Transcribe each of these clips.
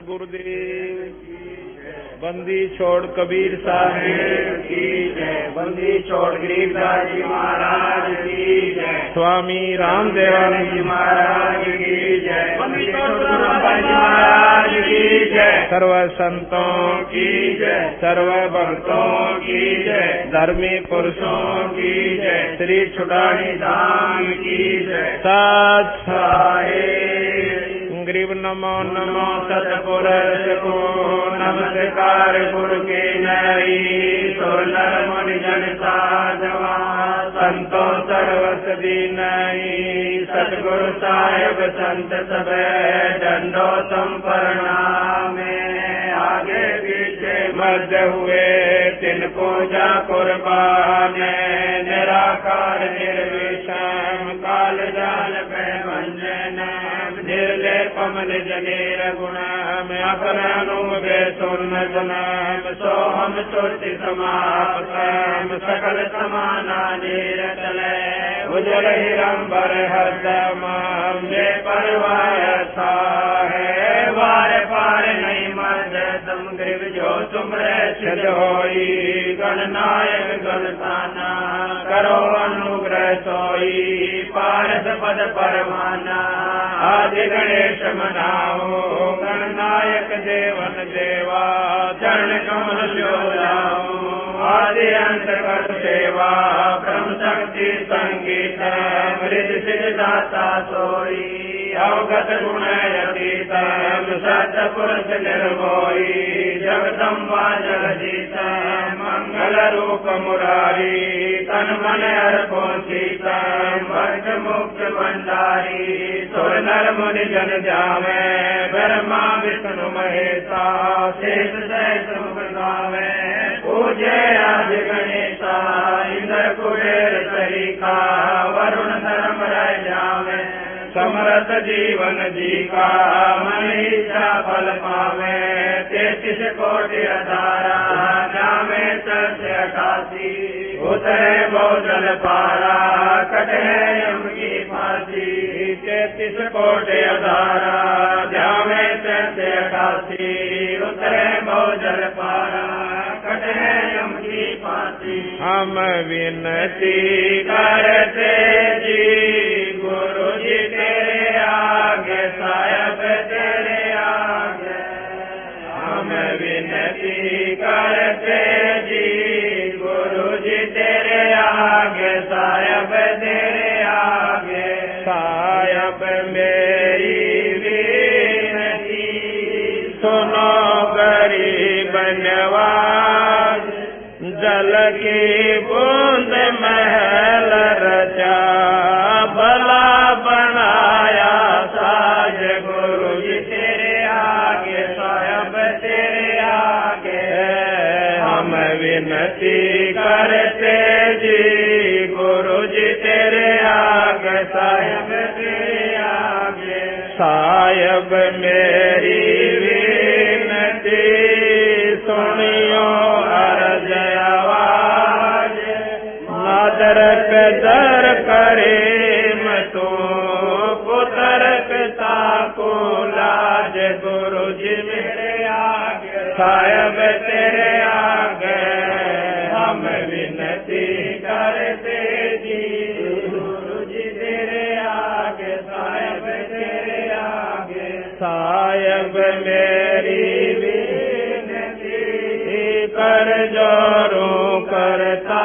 गुरुदेव बंदी छोड़ कबीर साहेब की जय। बंदी छोड़ गरीबदास जी महाराज की जय। स्वामी रामदेवानंद जी महाराज की जय। बंदी छोड़ गुरुराम जी महाराज की जय। सर्व संतों की जय, सर्व भक्तों की जय, धर्मी पुरुषों की जय, श्री छुटानी धाम की जय। सत साहेब गरीब नमो नमो सतपुरुष को नमस्कार गुरु के नई सोलर मुनि जन साधवा संतो सर्वस दीनई सतगुरु साहेब संत सब दंडो संप्रणाम। आगे पीछे मध्य हुए तिन पूजा कुर्बान निराकार निर्विषम काल जाल पे मंजन निर्ले पमन जनेर गुणाम अपरानुगे सोन्न गुणाम सोहम चोटि समापतम सकल समाना नीरतले उजल हिरंबर हरदमाम जे परवाय था है वार पार नहीं मद तुम ग्रीव जो तुमरे सिद्ध होई गणनायक गणताना करो अनुग्रह सोई पारस पद परमाना आदि गणेश मनाओ गणनायक देवन देवा चरण कमल ल्योलाओ आदि अंत कर सेवा ब्रह्म शक्ति संगीत मृद सिद्धाता सोई अवगत गुण अतीत सत पुरुष निर्मोही जगदम्बा जगदीश मंगल रूप मुरारी तन मन अर्पो सीता भक्त मुक्त भंडारी सुर नर मुनि जन जावे ब्रह्मा विष्णु महेशा शेष सहस्र मुख गावे पूजे आदि गणेशा इंद्र कुबेर सरिखा वरुण धर्म रह जावे समरथ जीवन जी का मनीषा फल पावे 33 कोटि अधारा जामे 88 उतरे बहुजल पारा कटे यम की फांसी 33 कोटि अधारा जामे 88 उतरे बहुजल पारा कटे यम की फांसी। हम विनती करते जी गुरु जी तेरे आगे साहेब तेरे आगे हम विनती करते जी गुरु जी तेरे आगे साहेब तेरे आगे साहेब मेरी विनती सुनो गरीब नवाज जल की बूंद महल रचा भला बनाया साज गुरु जी तेरे आगे साहब तेरे आगे हम विनती करते जी गुरु जी तेरे आगे साहब तेरे आगे साहब मेरी विनती सुनियो अर्ज आवाज नादर पे दर करे तो पुत्र पिता को लाज गुरु जी मेरे आगे साहेब तेरे आगे हम विनती करते जी गुरु जी तेरे आगे साहेब तेरे आगे साहेब मेरी विनती कर जोरों करता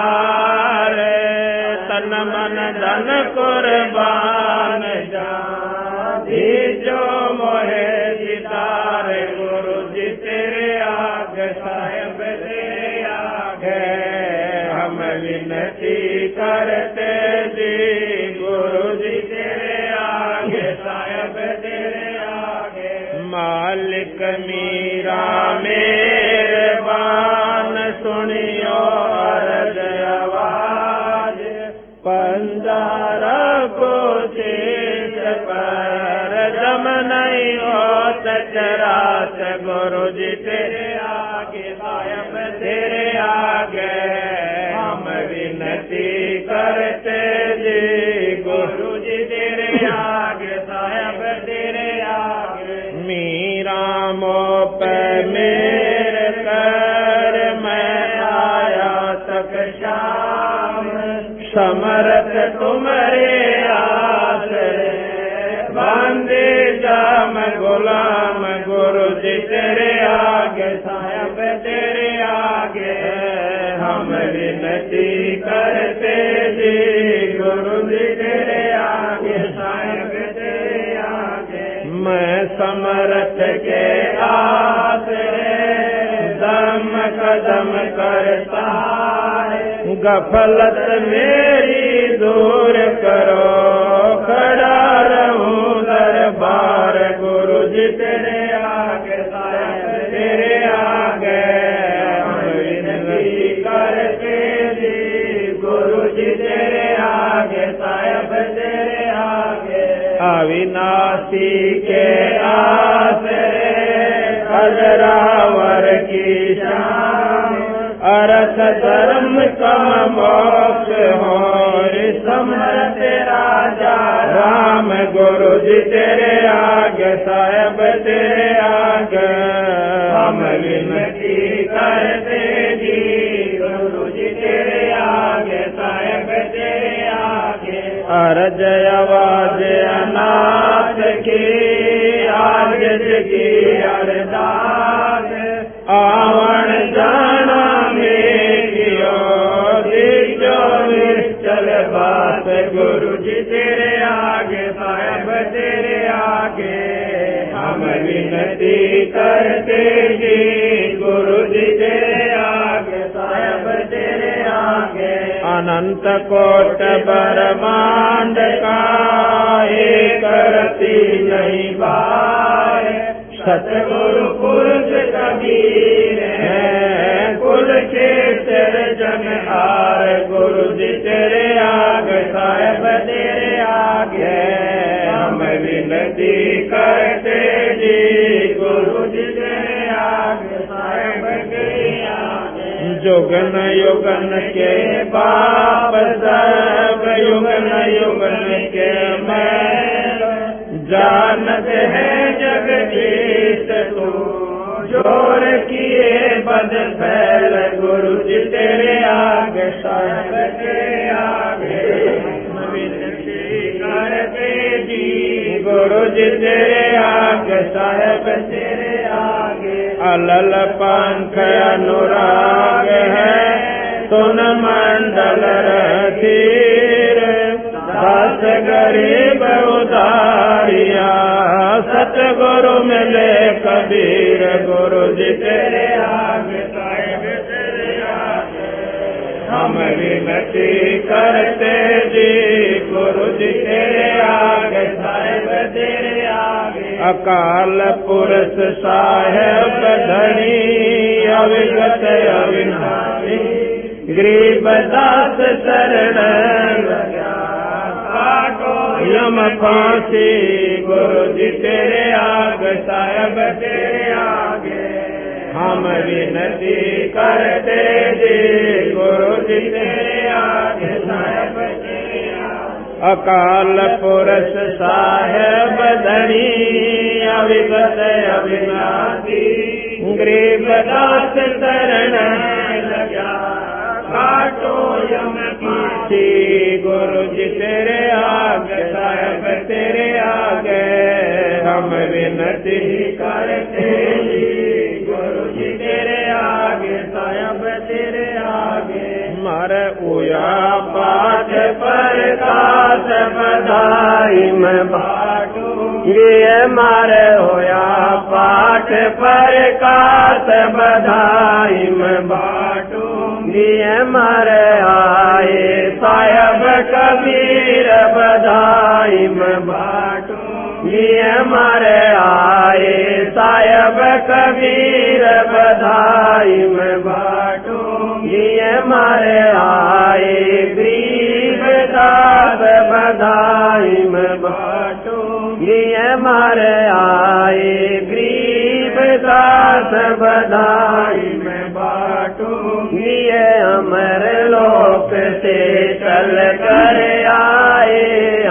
तन मन धन कुर्बान जा जो मोहे जितार गुरु जी तेरे आगे साहेब तेरे आगे हम विनती करते जी गुरु जी तेरे आगे साहेब तेरे आगे मालिक मीरा मेहरबान सुनियो अर्ज आवाज पंजारा को शेष पर दम नहीं होत चराच गुरु जी तेरे आगे साहेब तेरे आगे हम विनती करते जी गुरु जी तेरे आगे साहेब तेरे आगे मी रामो पे मेरे कर मैं आया तक श्याम समरथ तुम्हारे आसरे बांधे जाम गुलाम गुरु जी तेरे आगे साहब तेरे आगे हम विनती करते जी गुरु जी तेरे आगे साहब तेरे आगे मैं समरथ के आसरे दम कदम करता गफलत मेरी दूर करो खड़ा रहूं दरबार गुरु जी तेरे आगे साहब तेरे आगे हम विनती करते जी गुरु जी तेरे आगे साहब तेरे आगे अविनाशी के आसरे अजरावर की शान अर्थ धर्म कम मोक्ष हो समर्थ राजा राम गुरु जी तेरे आगे साहब तेरे आगे हम विनती करते जी गुरु जी तेरे आगे साहब तेरे आगे अर्ज आवाज अनाथ की आज की अरदास आवन जाना चल बात गुरु जी तेरे आगे साहब तेरे आगे हम विनती करते जी गुरु जी तेरे आगे साहब तेरे आगे अनंत कोट ब्रह्मांड का एक रति नहीं बार सतगुरु पुरुष कबीर है कुल के जनहार गुरु जी तेरे आगे साहब तेरे आगे हम विनती करते जी गुरु जी तेरे आगे साहब तेरे आगे जुगन युगन के बाप सब युगन युगन के मैं जानते हैं जगदीश तू जोर किए बद फैल गुरु जी तेरे आगे साहब तेरे आगे विनती करते जी गुरु जी तेरे आगे साहब तेरे आगे अलल पंख अनुराग है सुन मंडल रथीर दास गरीब उदारिया सतगुरु मिले कबीर गुरु जी तेरे आगे साहब तेरे आगे हम विनती करते जी गुरु जी तेरे आगे साहब तेरे आगे अकाल पुरुष साहेब धनी अविगत अविनाशी गरीबदास शरण यम फांसी गुरु जी तेरे आगे साहब तेरे आगे हम विनती करते जी गुरु जी तेरे आगे साहब तेरे आगे अकाल पुरुष साहेब धनी अविगत अविनाशी गरीबदास शरण लगा काटो यम फांसी गुरु जी तेरे आगे साहब तेरे आगे हम विनती करते गुरु जी तेरे आगे साहब तेरे आगे मर उया पाठ पर काश बधाई मैं बाटू ये मारे होया पाठ पर काश बधाई मैं बाटू ये मारे आए साहब कबीर बधाई में बाटू ये मारे आए साहब कबीर बधाई में बाटू ये मारे आए गरीब दास बधाई में बाटू ये मारे आए गरीब दास बधाई में बाटू ये अमर लोक से चल कर आए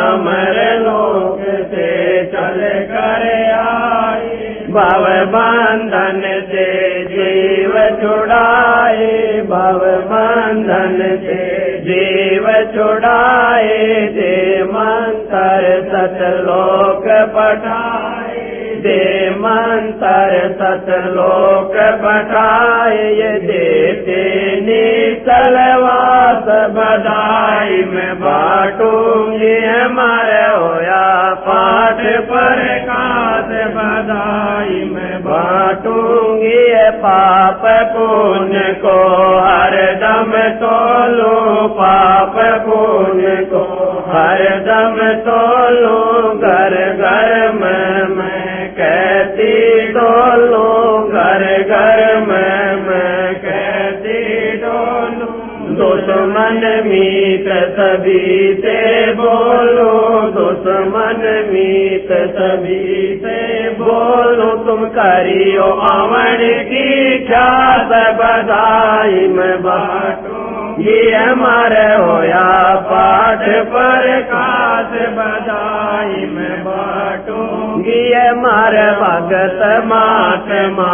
अमर लोक से चल कर आए भव बंधन से जीव छुड़ाए, भव बंधन से जीव छुड़ाए, दे मंत्र सतलोक पठाए, दे मंत्र सतलोक पठाए, ये देते निकलवास बधाई मैं बाटूंगी, हमारे होया पाठ पर कास बधाई मैं बाटूंगी, पाप पुण्य को हरदम तोलो, पाप पुण्य को हरदम तोलो, घर घर में मैं कहती तोलो, घर घर में मैं कहती तोलो, दुश्मन मीत सभी से बोलो, दुश्मन मीत सभी से बोलो, तुम करियो अमन की ख्यात बधाई मैं बाटूं, ये हमारे होया पाठ पर कास बधाई मैं बाटूंगी, हमारे भगत महात्मा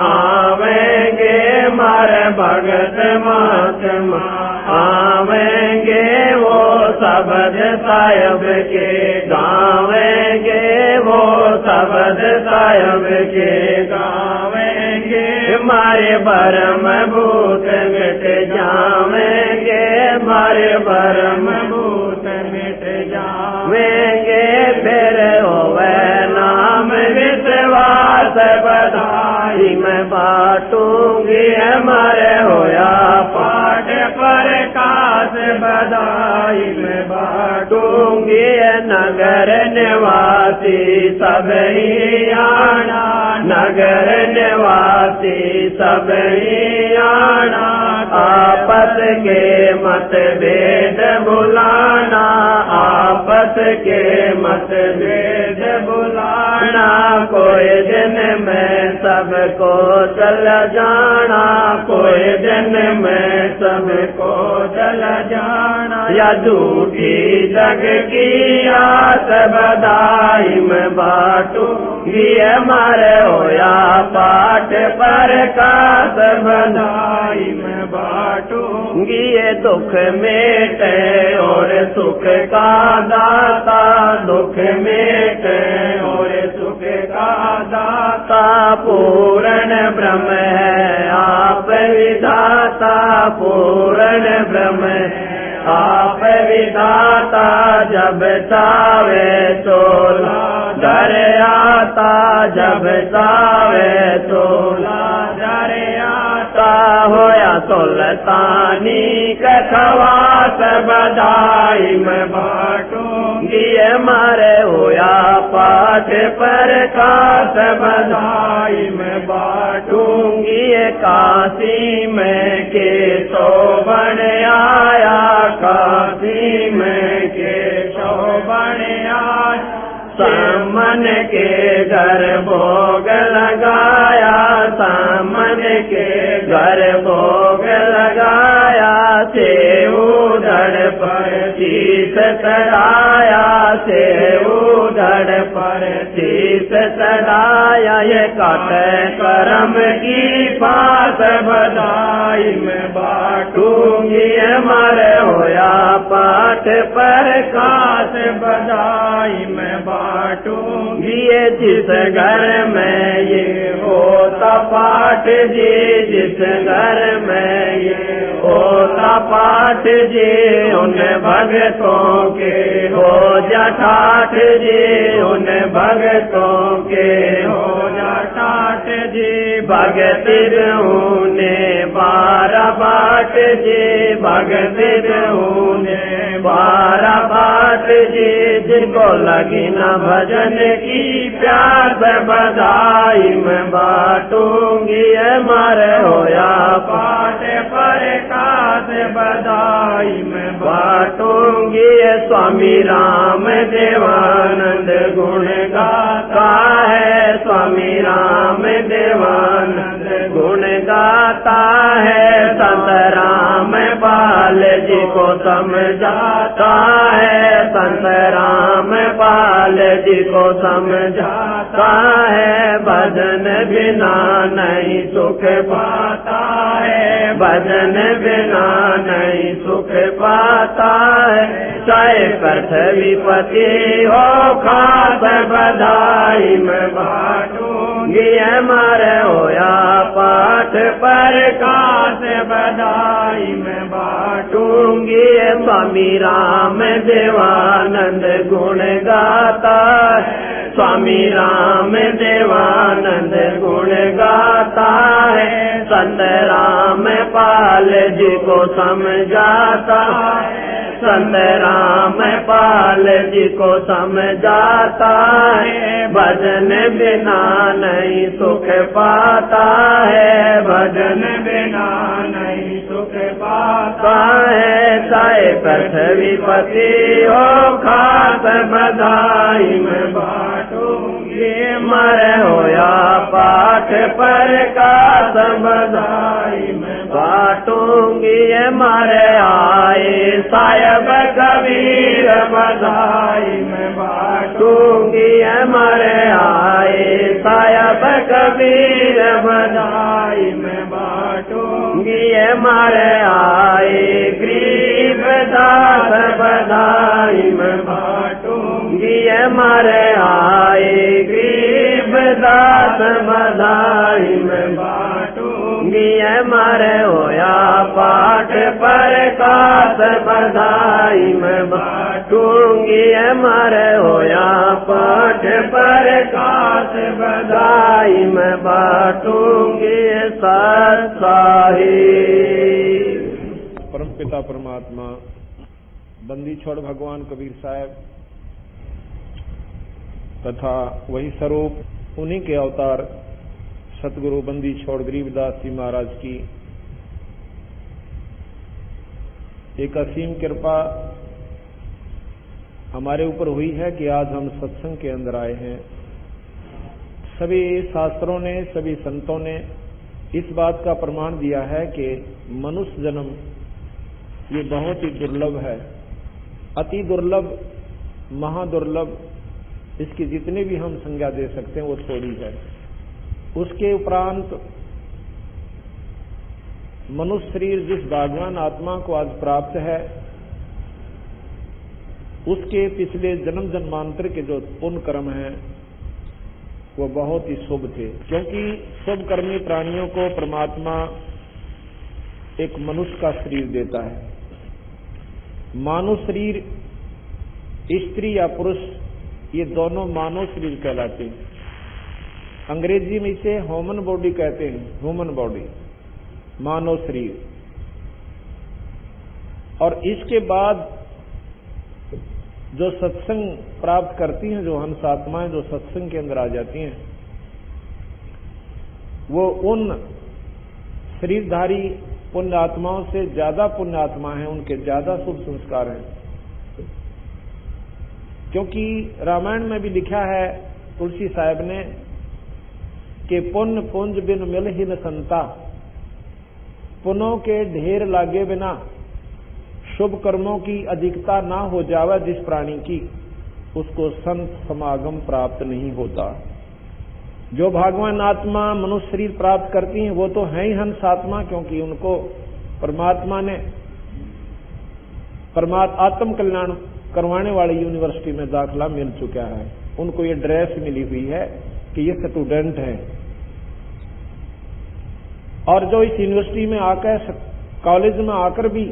आवेंगे, हमारे भगत महात्मा आवेंगे, वो शब्द साहिब के गावेंगे, वो शब्द साहिब के गावेंगे, हमारे भरम भूत मिट जावेंगे, हमारे भरम भूत मिट जावेंगे, फिर होवे नाम विश्वास बधाई मैं बाटूंगी, हमारे होया पाठ पर कास बधाई मैं बाटूंगी, नगर निवासी सब ही आना, नगर निवासी सब ही आना, आपस के मतभेद भुलाना, आपस के मतभेद भुलाना, कोई दिन में सबको चल जाना, कोई दिन में सबको चल जाना, या झूठी जग की आस बधाई मैं बाटूंगी, हमारे होया पाठ पर कास बधाई मैं बाटूंगी, ये दुख मेटे और सुख का दाता, दुख मेटे और सुख का दाता, पूर्ण ब्रह्म है आप विधाता, पूर्ण ब्रह्म है आप विधाता, जब चावे चोला दर आता, जब चावे चोला दर आता, होया सुल्तानी कथवास बधाई मैं बाटूंगी, हमारे होया पाठ पर कास बधाई मैं बाटूंगी, काशी में के शोभन आया, काशी में के शोभन आया, सामन के घर भोग लगाया, सामन के घर भोग लगाया, सेव धड़ पर शीश चढ़ाया, सेव धड़ पर शीश चढ़ाया, ये काट करम की पास बधाई मैं बाटूंगी, हमारे होया पाठ पर कास बधाई मैं बाटूंगी, ये जिस घर में ये होता पाठ जी, जिस घर में ये होता पाठ जी, उन भगतों के हो जा ठाठ जी, उन भगतों के हो जा ठाठ जी, भगत ने 12 बाट जी, भगत ने 12 बाट जी, जिनको लगी न भजन की प्यास बधाई मैं बाटूंगी, हमारे होया पाठ पर कास बधाई मैं बाटूंगी, स्वामी राम देवानंद गुण गाता है, स्वामी राम देवानंद गुण गाता है, संत राम पाल जी को समझाता है, संत राम पाल जी को समझाता पाता है, भजन बिना नहीं सुख पाता है, भजन बिना नहीं सुख पाता है। चाहे पृथ्वीपति हो खास बधाई में बाटूंगी, हमारे होया पाठ पर खास बधाई में बाटूंगी। स्वामी राम देवानंद गुण गाता है, स्वामी राम देवानंद गुण गाता है। संत राम पाल जी को समझाता है, संत राम पाल जी को समझाता है। भजन बिना नहीं सुख पाता है, भजन बिना नहीं सुख पाता है। चाहे पृथ्वीपति हो खास बधाई में बाटूंगी, मरे होया पाठ पर खास बधाई में बाटूंगी। मरे आए साहेब कबीर बधाई में बाटूंगी, मरे आए साहेब कबीर बधाई में बाटूंगी। मरे आए गरीब दास बधाई में बाटूंगी, मरे आए गरीब दास बधाई में बाटूंगी। मरे होया पाठ पर खास बधाई में बाटूंगी, मरे होया पाठ पर खास बधाई में बाटूंगी। सत्साही परम पिता परमात्मा बंदी छोड़ भगवान कबीर साहब तथा वही स्वरूप उन्हीं के अवतार सतगुरु बंदी छोड़ गरीबदास जी महाराज की एक असीम कृपा हमारे ऊपर हुई है कि आज हम सत्संग के अंदर आए हैं। सभी शास्त्रों ने, सभी संतों ने इस बात का प्रमाण दिया है कि मनुष्य जन्म ये बहुत ही दुर्लभ है, अति दुर्लभ, महादुर्लभ। इसकी जितनी भी हम संज्ञा दे सकते हैं वो थोड़ी है। उसके उपरांत मनुष्य शरीर जिस भगवान आत्मा को आज प्राप्त है, उसके पिछले जन्म जन्मांतर के जो पुण्य कर्म हैं वो बहुत ही शुभ थे, क्योंकि शुभ कर्मी प्राणियों को परमात्मा एक मनुष्य का शरीर देता है। मानव शरीर, स्त्री या पुरुष, ये दोनों मानव शरीर कहलाते हैं। अंग्रेजी में इसे ह्यूमन बॉडी कहते हैं, ह्यूमन बॉडी, मानव शरीर। और इसके बाद जो सत्संग प्राप्त करती हैं, जो हंस आत्माएं जो सत्संग के अंदर आ जाती हैं, वो उन शरीरधारी पुण्य आत्माओं से ज्यादा पुण्य आत्मा है, उनके ज्यादा शुभ संस्कार हैं। क्योंकि रामायण में भी लिखा है तुलसी साहब ने कि पुण्य पुंज बिन मिल ही न संता, पुण्यों के ढेर लागे बिना शुभ कर्मों की अधिकता ना हो जावे जिस प्राणी की, उसको संत समागम प्राप्त नहीं होता। जो भगवान आत्मा मनुष्य शरीर प्राप्त करती हैं वो तो है ही हंस आत्मा, क्योंकि उनको परमात्मा ने आत्म कल्याण करवाने वाली यूनिवर्सिटी में दाखला मिल चुका है। उनको ये ड्रेस मिली हुई है कि ये स्टूडेंट हैं, और जो इस यूनिवर्सिटी में आकर, कॉलेज में आकर भी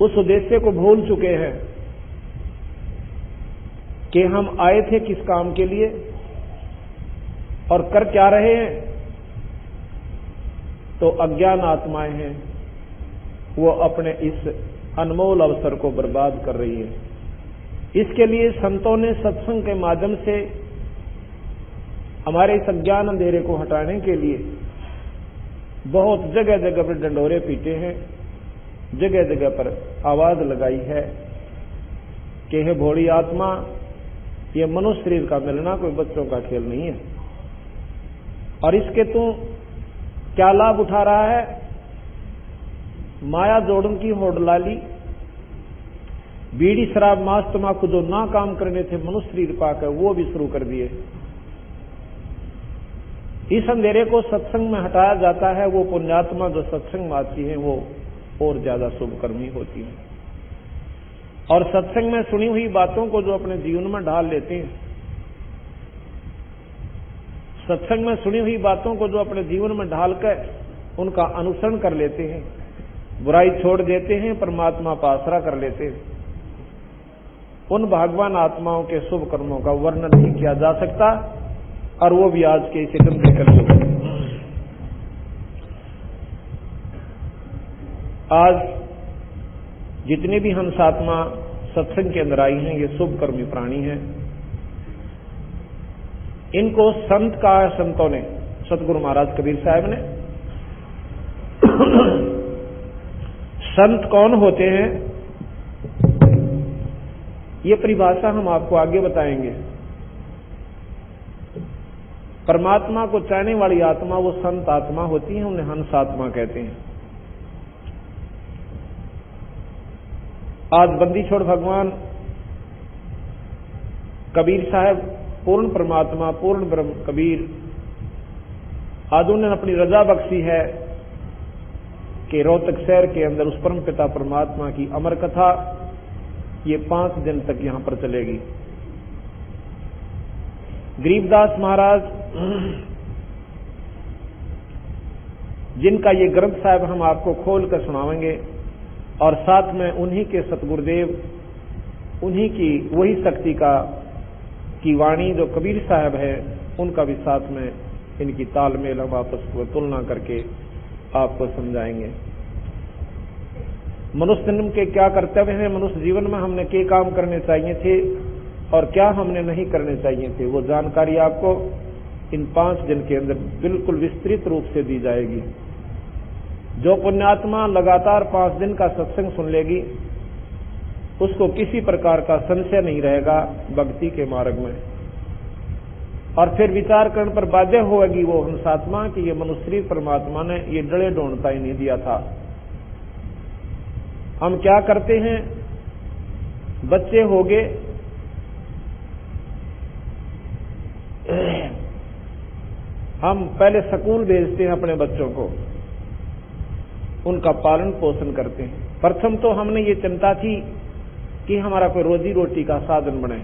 उस उद्देश्य को भूल चुके हैं कि हम आए थे किस काम के लिए और कर क्या रहे हैं, तो अज्ञान आत्माएं हैं, वो अपने इस अनमोल अवसर को बर्बाद कर रही है। इसके लिए संतों ने सत्संग के माध्यम से हमारे इस अज्ञान अंधेरे को हटाने के लिए बहुत जगह जगह पर डंडोरे पीटे हैं, जगह जगह पर आवाज लगाई है कि हे भोली आत्मा, ये मनुष्य शरीर का मिलना कोई बच्चों का खेल नहीं है, और इसके तू क्या लाभ उठा रहा है। माया जोड़न की होड़ लाली, बीड़ी शराब मांस तमाकू जो ना काम करने थे मनुष्य शरीर पाकर वो भी शुरू कर दिए। इस अंधेरे को सत्संग में हटाया जाता है। वो पुण्यात्मा जो सत्संग में आती है वो और ज्यादा शुभकर्मी होती है और सत्संग में सुनी हुई बातों को जो अपने जीवन में ढाल लेते हैं, सत्संग में सुनी हुई बातों को जो अपने जीवन में ढालकर उनका अनुसरण कर लेते हैं, बुराई छोड़ देते हैं, परमात्मा का आसरा कर लेते हैं, उन भागवान आत्माओं के शुभ कर्मों का वर्णन नहीं किया जा सकता और वो भी आज के इस गंदे कलयुग में। आज जितने भी हंसात्मा सत्संग के अंदर आई हैं ये शुभ कर्मी प्राणी हैं। इनको संत कहा है संतों ने, सतगुरु महाराज कबीर साहब ने। संत कौन होते हैं ये परिभाषा हम आपको आगे बताएंगे। परमात्मा को चाहने वाली आत्मा वो संत आत्मा होती है, उन्हें हंस आत्मा कहते हैं। आज बंदी छोड़ भगवान कबीर साहब पूर्ण परमात्मा पूर्ण ब्रह्म कबीर आज उन्होंने अपनी रजा बख्शी है कि रोहतक शहर के अंदर उस परम पिता परमात्मा की अमर कथा ये 5 दिन तक यहां पर चलेगी। गरीबदास महाराज जिनका ये ग्रंथ साहब हम आपको खोल कर सुनावेंगे और साथ में उन्हीं के सतगुरुदेव उन्हीं की वही शक्ति की वाणी जो कबीर साहब है उनका भी साथ में इनकी तालमेल हम आपस को तुलना करके आपको समझाएंगे। मनुष्य जन्म के क्या कर्तव्य हैं, मनुष्य जीवन में हमने क्या काम करने चाहिए थे और क्या हमने नहीं करने चाहिए थे, वो जानकारी आपको इन 5 दिन के अंदर बिल्कुल विस्तृत रूप से दी जाएगी। जो पुण्यात्मा लगातार 5 दिन का सत्संग सुन लेगी उसको किसी प्रकार का संशय नहीं रहेगा भक्ति के मार्ग में, और फिर विचार करने पर बाध्य होगी वो हंसात्मा कि ये मनुष्य परमात्मा ने ये डले ढूंढता ही नहीं दिया था। हम क्या करते हैं, बच्चे हो गए हम पहले स्कूल भेजते हैं अपने बच्चों को, उनका पालन पोषण करते हैं। प्रथम तो हमने ये चिंता थी कि हमारा कोई रोजी रोटी का साधन बने,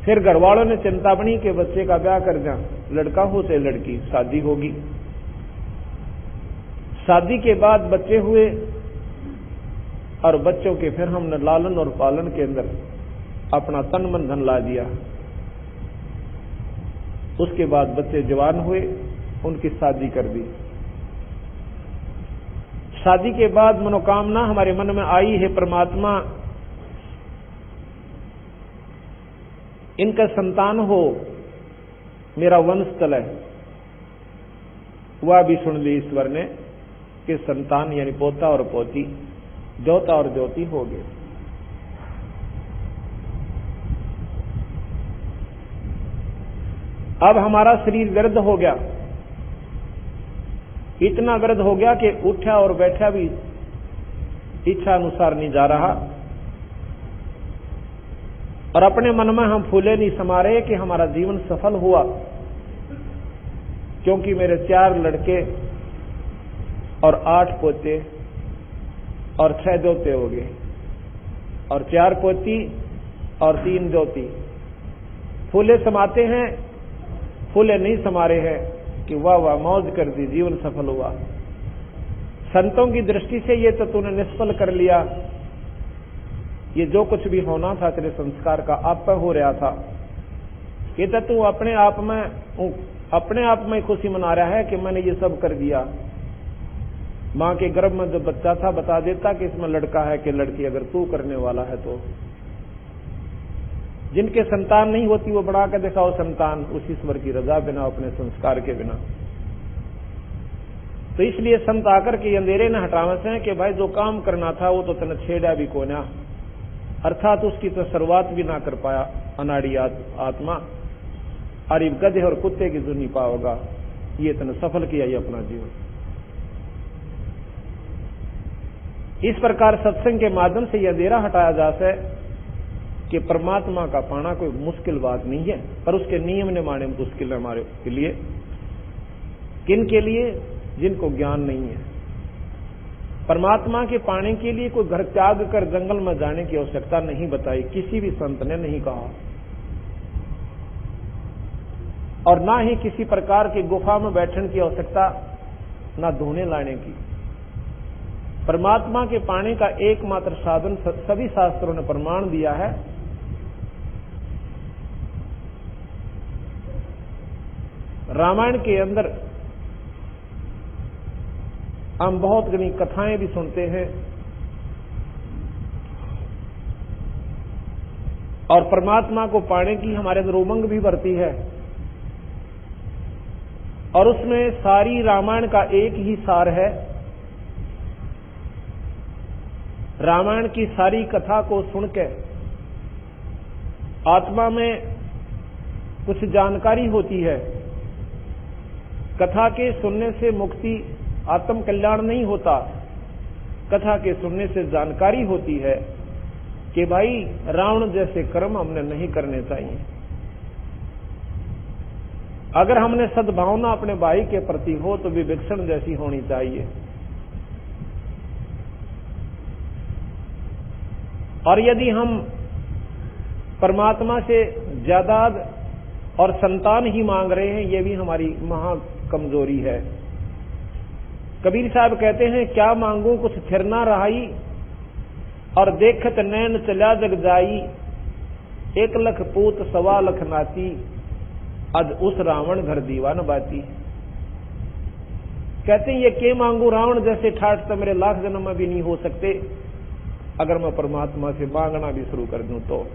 फिर घर वालों ने चिंता बनी कि बच्चे का ब्याह कर दें, लड़का हो चाहे लड़की, शादी होगी। शादी के बाद बच्चे हुए और बच्चों के फिर हमने लालन और पालन के अंदर अपना तन मन धन ला दिया। उसके बाद बच्चे जवान हुए, उनकी शादी कर दी। शादी के बाद मनोकामना हमारे मन में आई है, परमात्मा इनका संतान हो, मेरा वंश चले। वह भी सुन ली ईश्वर ने कि संतान यानी पोता और पोती, जोता और ज्योति हो गए। अब हमारा शरीर वृद्ध हो गया, इतना वृद्ध हो गया कि उठा और बैठा भी इच्छा अनुसार नहीं जा रहा, और अपने मन में हम फूले नहीं समा रहे कि हमारा जीवन सफल हुआ, क्योंकि मेरे 4 लड़के और 8 पोते और 6 दोते हो गए, और 4 पोती और 3 दोती। फूले समाते हैं, फूले नहीं समा रहे हैं कि वाह वाह मौज कर दी, जीवन सफल हुआ। संतों की दृष्टि से ये तो तूने निष्फल कर लिया, ये जो कुछ भी होना था तेरे संस्कार का आप पर हो रहा था, ये तो तू अपने आप में खुशी मना रहा है कि मैंने ये सब कर दिया। मां के गर्भ में जब बच्चा था बता देता कि इसमें लड़का है कि लड़की, अगर तू करने वाला है तो। जिनके संतान नहीं होती वो बना कर दिखाओ संतान, उस ईश्वर की रजा बिना, अपने संस्कार के बिना। तो इसलिए संत आकर के अंधेरे न हटावे से कि भाई जो काम करना था वो तो तने छेड़ा भी को ना, अर्थात उसकी तो शुरुआत भी ना कर पाया अनाड़ी आत्मा, और गधे और कुत्ते की जुनी पाओगा, ये तने सफल किया ये अपना जीवन। इस प्रकार सत्संग के माध्यम से यह अंधेरा हटाया जा सके कि परमात्मा का पाना कोई मुश्किल बात नहीं है, पर उसके नियम ने माने मुश्किल है हमारे के लिए। किन के लिए? जिनको ज्ञान नहीं है। परमात्मा के पाने के लिए कोई घर त्याग कर जंगल में जाने की आवश्यकता नहीं बताई, किसी भी संत ने नहीं कहा, और ना ही किसी प्रकार की गुफा में बैठने की आवश्यकता, ना धोने लाने की। परमात्मा के पाने का एकमात्र साधन सभी शास्त्रों ने प्रमाण दिया है, रामायण के अंदर हम बहुत घनी कथाएं भी सुनते हैं, और परमात्मा को पाने की हमारे अंदर उमंग भी बढ़ती है, और उसमें सारी रामायण का एक ही सार है। रामायण की सारी कथा को सुनकर आत्मा में कुछ जानकारी होती है। कथा के सुनने से मुक्ति, आत्म कल्याण नहीं होता। कथा के सुनने से जानकारी होती है कि भाई रावण जैसे कर्म हमने नहीं करने चाहिए। अगर हमने सद्भावना अपने भाई के प्रति हो तो विवेक्षण जैसी होनी चाहिए। और यदि हम परमात्मा से जायदाद और संतान ही मांग रहे हैं, यह भी हमारी महा कमजोरी है। कबीर साहब कहते हैं, क्या मांगू कुछ थिर ना रहाई, और देखत नैन चला जग जाई, 1 लाख पूत 1.25 लाख नाती, अज उस रावण घर दीवान बाती। कहते हैं ये के मांगू, रावण जैसे ठाठ तो मेरे लाख जन्म में भी नहीं हो सकते, अगर मैं परमात्मा से मांगना भी शुरू कर दूं तो।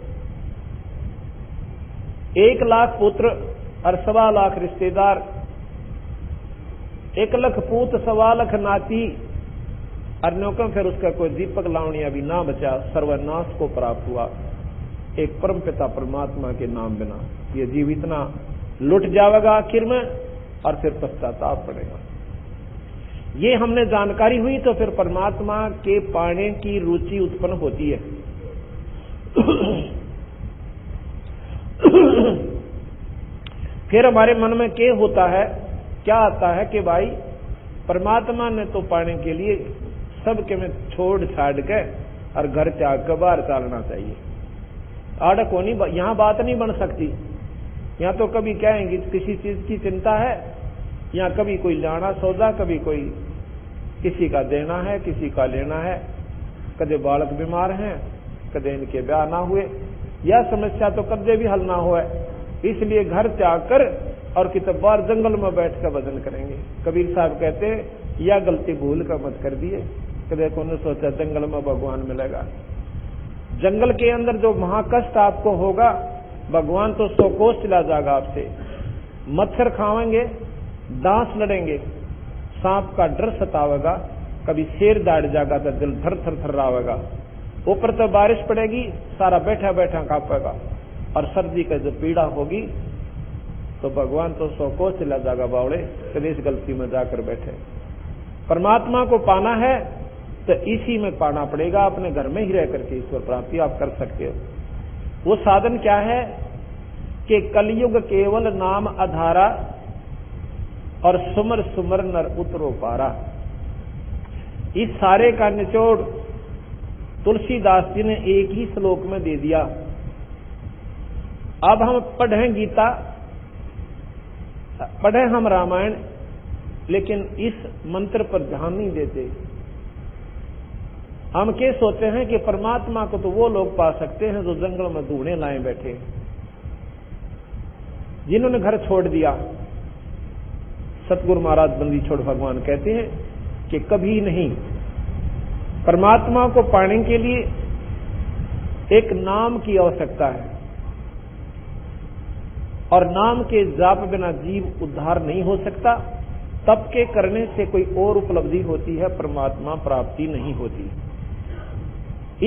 1 लाख पुत्र और 1.25 लाख रिश्तेदार, 1 लाख पूत 1.25 लाख नाती, अन्यों फिर उसका कोई दीपक लावणिया भी ना बचा, सर्वनाश को प्राप्त हुआ। एक परम पिता परमात्मा के नाम बिना ये जीव इतना लुट जाएगा आखिर में, और फिर पश्चाताप पड़ेगा। ये हमने जानकारी हुई तो फिर परमात्मा के पाने की रुचि उत्पन्न होती है। फिर हमारे मन में क्या होता है, क्या आता है कि भाई परमात्मा ने तो पाने के लिए सबके में छोड़ छाड़ के और घर त्याग कर बाहर चलना चाहिए। आड़क होनी, यहां बात नहीं बन सकती। यहां तो कभी कहेंगे किसी चीज की चिंता है, यहां कभी कोई लाना सौदा, कभी कोई किसी का देना है, किसी का लेना है, कदे बालक बीमार हैं, कदे इनके ब्याह ना हुए, यह समस्या तो कदे भी हल ना हुआ। इसलिए घर त्याग कर और कितने बार जंगल में बैठ कर भजन करेंगे। कबीर साहब कहते हैं यह गलती भूल कर मत कर दिए। कदे को ने सोचा जंगल में भगवान मिलेगा। जंगल के अंदर जो महाकष्ट आपको होगा, भगवान तो 100 कोस चला जाएगा आपसे। मच्छर खावेंगे, दांत लड़ेंगे, सांप का डर सतावेगा, कभी शेर दाड़ जाएगा तो दिल थर थर थर्रावेगा। ऊपर तो बारिश पड़ेगी, सारा बैठा बैठा कांपेगा, और सर्दी का जो पीड़ा होगी तो भगवान तो 100 कोस चला जाएगा बावड़े, कभी इस गलती में जाकर बैठे। परमात्मा को पाना है तो इसी में पाना पड़ेगा, अपने घर में ही रह करके ईश्वर प्राप्ति आप कर सकते हो। वो साधन क्या है कि कलयुग केवल नाम आधारा, और सुमर सुमर नर उतरो पारा। इस सारे का निचोड़ तुलसीदास जी ने एक ही श्लोक में दे दिया। अब हम पढ़ें गीता, पढ़ें हम रामायण, लेकिन इस मंत्र पर ध्यान नहीं देते। हम क्या सोचते हैं कि परमात्मा को तो वो लोग पा सकते हैं जो जंगल में धूने लाए बैठे, जिन्होंने घर छोड़ दिया। सतगुरु महाराज बंदी छोड़ भगवान कहते हैं कि कभी नहीं। परमात्मा को पाने के लिए एक नाम की आवश्यकता है, और नाम के जाप बिना जीव उद्धार नहीं हो सकता। तप के करने से कोई और उपलब्धि होती है, परमात्मा प्राप्ति नहीं होती।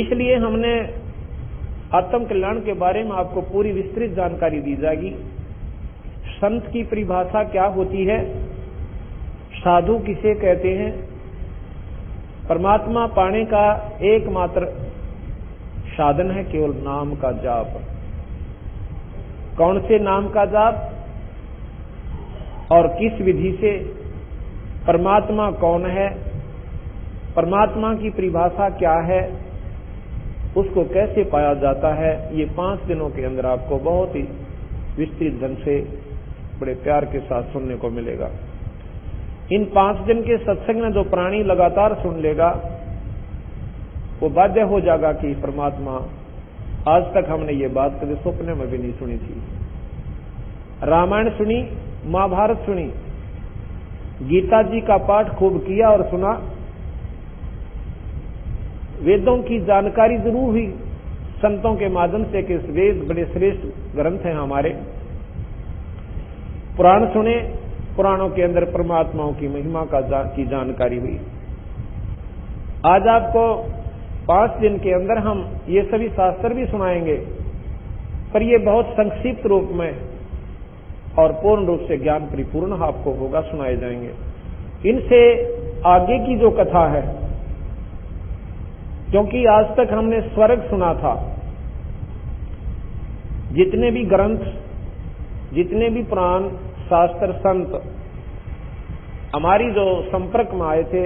इसलिए हमने आत्म कल्याण के बारे में आपको पूरी विस्तृत जानकारी दी जाएगी। संत की परिभाषा क्या होती है, साधु किसे कहते हैं, परमात्मा पाने का एकमात्र साधन है केवल नाम का जाप। कौन से नाम का जाप और किस विधि से? परमात्मा कौन है, परमात्मा की परिभाषा क्या है, उसको कैसे पाया जाता है, ये 5 दिनों के अंदर आपको बहुत ही विस्तृत ढंग से बड़े प्यार के साथ सुनने को मिलेगा। इन 5 दिन के सत्संग में जो प्राणी लगातार सुन लेगा वो बाध्य हो जाएगा कि परमात्मा, आज तक हमने ये बात कभी सपने में भी नहीं सुनी थी। रामायण सुनी, महाभारत सुनी, गीता जी का पाठ खूब किया और सुना, वेदों की जानकारी जरूर हुई संतों के माध्यम से कि वेद बड़े श्रेष्ठ ग्रंथ हैं हमारे। पुराण सुने, पुराणों के अंदर परमात्माओं की महिमा की जानकारी हुई। आज आपको 5 दिन के अंदर हम ये सभी शास्त्र भी सुनाएंगे, पर ये बहुत संक्षिप्त रूप में और पूर्ण रूप से ज्ञान परिपूर्ण आपको होगा, सुनाए जाएंगे। इनसे आगे की जो कथा है, क्योंकि आज तक हमने स्वर्ग सुना था, जितने भी ग्रंथ, जितने भी पुराण, शास्त्र, संत हमारी जो संपर्क में आए थे,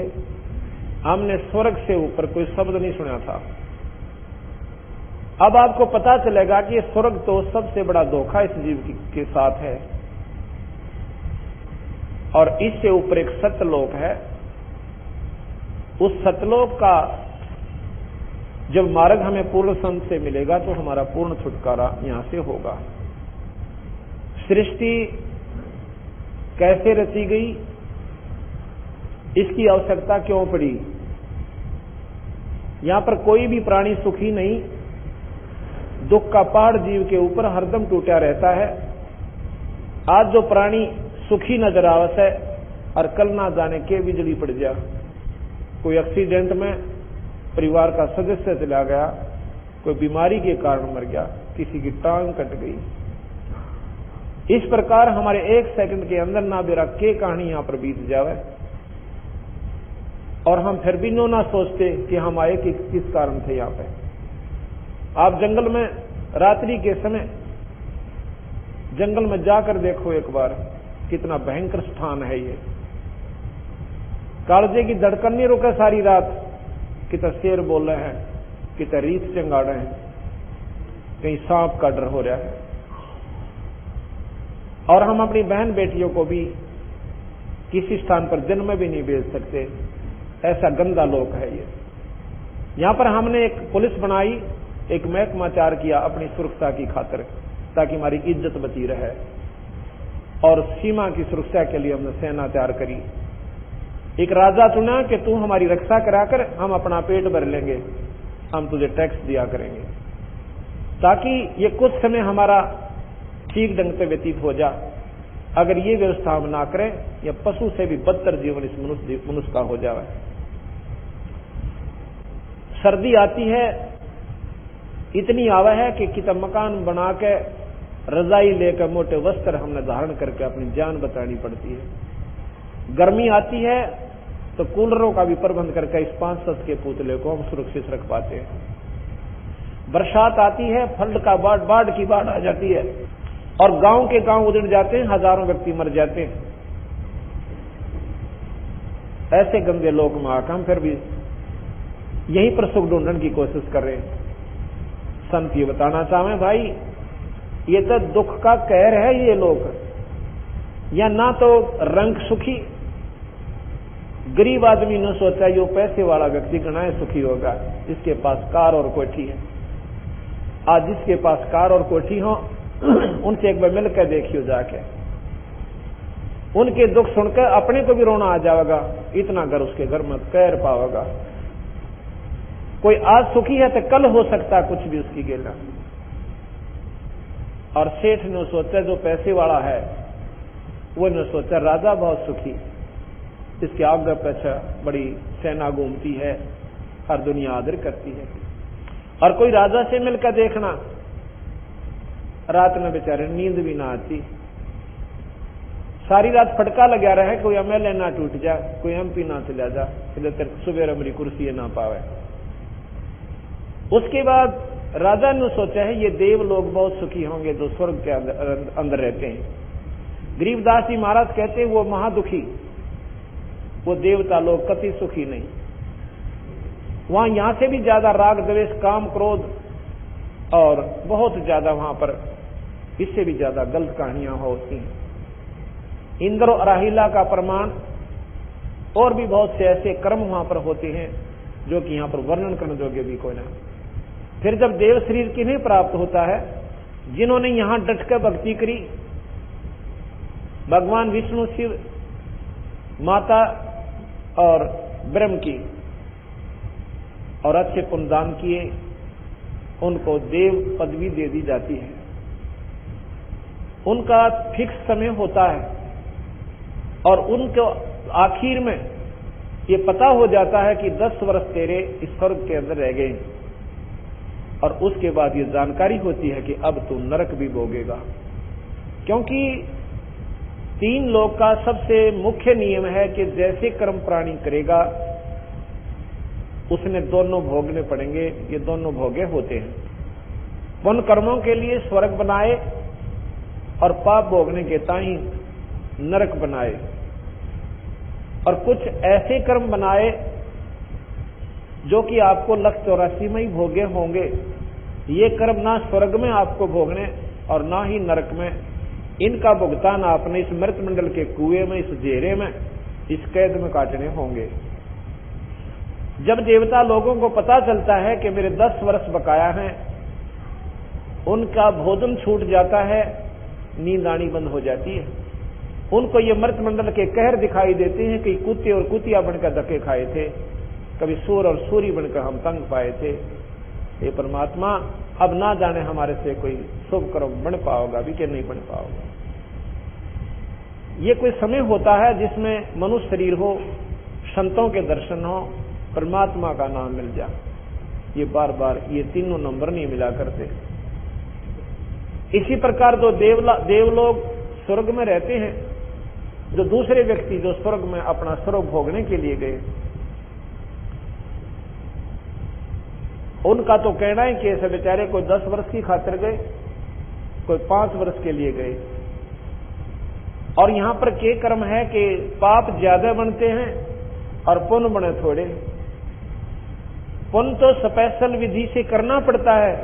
हमने स्वर्ग से ऊपर कोई शब्द नहीं सुना था। अब आपको पता चलेगा कि स्वर्ग तो सबसे बड़ा धोखा इस जीव के साथ है, और इससे ऊपर एक सत्यलोक है। उस सत्यलोक का जब मार्ग हमें पूर्ण संत से मिलेगा तो हमारा पूर्ण छुटकारा यहां से होगा। सृष्टि कैसे रची गई, इसकी आवश्यकता क्यों पड़ी? यहां पर कोई भी प्राणी सुखी नहीं, दुख का पहाड़ जीव के ऊपर हरदम टूटा रहता है। आज जो प्राणी सुखी नजर आवत है और कल ना जाने के बिजली पड़ जा, कोई एक्सीडेंट में परिवार का सदस्य चला गया, कोई बीमारी के कारण मर गया, किसी की टांग कट गई। इस प्रकार हमारे 1 सेकंड के अंदर ना बेरा के कहानी यहां पर बीत जावे, और हम फिर भी ना सोचते कि हम आए कि किस कारण थे यहां पे। आप जंगल में रात्रि के समय जंगल में जाकर देखो एक बार, कितना भयंकर स्थान है ये। कालजे की धड़कन नहीं रुके सारी रात, कितना शेर बोल रहे हैं, कितना रीत चंगा रहे हैं, कहीं सांप का डर हो रहा है। और हम अपनी बहन बेटियों को भी किसी स्थान पर जन्म भी नहीं भेज सकते, ऐसा गंदा लोक है ये। यहां पर हमने एक पुलिस बनाई, एक महकमाचार किया अपनी सुरक्षा की खातिर, ताकि हमारी इज्जत बची रहे, और सीमा की सुरक्षा के लिए हमने सेना तैयार करी। एक राजा चुना कि तू हमारी रक्षा कराकर हम अपना पेट भर लेंगे, हम तुझे टैक्स दिया करेंगे, ताकि ये कुछ समय हमारा ठीक ढंग से व्यतीत हो जा। अगर ये व्यवस्था हम ना करें, या पशु से भी बदतर जीवन इस मनुष्य का हो जाए। सर्दी आती है, इतनी आवा है कि कितना मकान बना के रजाई लेकर मोटे वस्त्र हमने धारण करके अपनी जान बचानी पड़ती है। गर्मी आती है तो कूलरों का भी प्रबंध करके इस 5-7 के पुतले को हम सुरक्षित रख पाते हैं। बरसात आती है, फ्लड का बाढ़ की बाढ़ आ जाती है, और गांव के गांव उजड़ जाते हैं, हजारों व्यक्ति मर जाते हैं। ऐसे गंदे लोक में आकर हम फिर भी यहीं पर सुख ढूंढने की कोशिश कर रहे हैं। संत ये बताना चाहें, भाई ये तो दुख का कहर है ये लोग, या ना तो रंग सुखी। गरीब आदमी ने सोचा यो पैसे वाला व्यक्ति गणाए सुखी होगा, जिसके पास कार और कोठी है। आज जिसके पास कार और कोठी हो, उनसे एक बार मिलकर देखियो जाके, उनके दुख सुनकर अपने को भी रोना आ जाएगा, इतना घर उसके घर में कहर पावेगा। कोई आज सुखी है तो कल हो सकता कुछ भी उसकी गेला। और सेठ ने सोचा जो पैसे वाला है, वो ने सोचा राजा बहुत सुखी, इसके आगे पीछे बड़ी सेना घूमती है, हर दुनिया आदर करती है। और कोई राजा से मिलकर देखना, रात में बेचारे नींद भी ना आती, सारी रात फटका लगा रहे, कोई एमएलए ना टूट जा, कोई एमपी ना चला जा, सुबह मेरी कुर्सी ना पावे। उसके बाद राजा ने सोचा है ये देव लोग बहुत सुखी होंगे जो स्वर्ग के अंदर रहते हैं। गरीबदास जी महाराज कहते हैं वो महादुखी, वो देवता लोग कति सुखी नहीं। वहां यहां से भी ज्यादा राग द्वेष काम क्रोध और बहुत ज्यादा वहां पर इससे भी ज्यादा गलत कहानियां होती हैं। इंद्र और राहिला का प्रमाण और भी बहुत से ऐसे कर्म वहां पर होते हैं जो कि यहां पर वर्णन करने योग्य भी कोई ना। फिर जब देव शरीर किन्हें प्राप्त होता है? जिन्होंने यहां डटकर भक्ति करी, भगवान विष्णु शिव माता और ब्रह्म की, और अच्छे पुण्यदान किए, उनको देव पदवी दे दी जाती है। उनका फिक्स समय होता है और उनको आखिर में ये पता हो जाता है कि 10 वर्ष तेरे इस स्वर्ग के अंदर रह गए, और उसके बाद ये जानकारी होती है कि अब तू नरक भी भोगेगा। क्योंकि 3 लोक का सबसे मुख्य नियम है कि जैसे कर्म प्राणी करेगा उसने दोनों भोगने पड़ेंगे। ये दोनों भोगे होते हैं। पुण्य कर्मों के लिए स्वर्ग बनाए और पाप भोगने के ताई नरक बनाए, और कुछ ऐसे कर्म बनाए जो कि आपको 184 में ही भोगे होंगे। ये कर्म ना स्वर्ग में आपको भोगने और ना ही नरक में, इनका भुगतान आपने इस मृत मंडल के कुएं में, इस जेरे में, इस कैद में काटने होंगे। जब देवता लोगों को पता चलता है कि मेरे 10 वर्ष बकाया हैं, उनका भोजन छूट जाता है, नींद आनी बंद हो जाती है। उनको ये मृत मंडल के कहर दिखाई देते हैं कि कुत्ते और कुतिया बनकर धक्के खाए थे, कभी सूर और सूरी बनकर हम तंग पाए थे। ये परमात्मा अब ना जाने हमारे से कोई शुभ कर्म बन पाओगा भी कि नहीं बन पाओगा। ये कोई समय होता है जिसमें मनुष्य शरीर हो, संतों के दर्शन हो, परमात्मा का नाम मिल जा। ये बार बार ये तीनों नंबर नहीं मिला करते। इसी प्रकार जो देवलोग स्वर्ग में रहते हैं, जो दूसरे व्यक्ति जो स्वर्ग में अपना स्वर्ग भोगने के लिए गए, उनका तो कहना है कि ऐसे बेचारे कोई 10 वर्ष की खातिर गए, कोई 5 वर्ष के लिए गए। और यहां पर के कर्म है कि पाप ज्यादा बनते हैं और पुण्य बने थोड़े। पुण्य तो स्पेशल विधि से करना पड़ता है,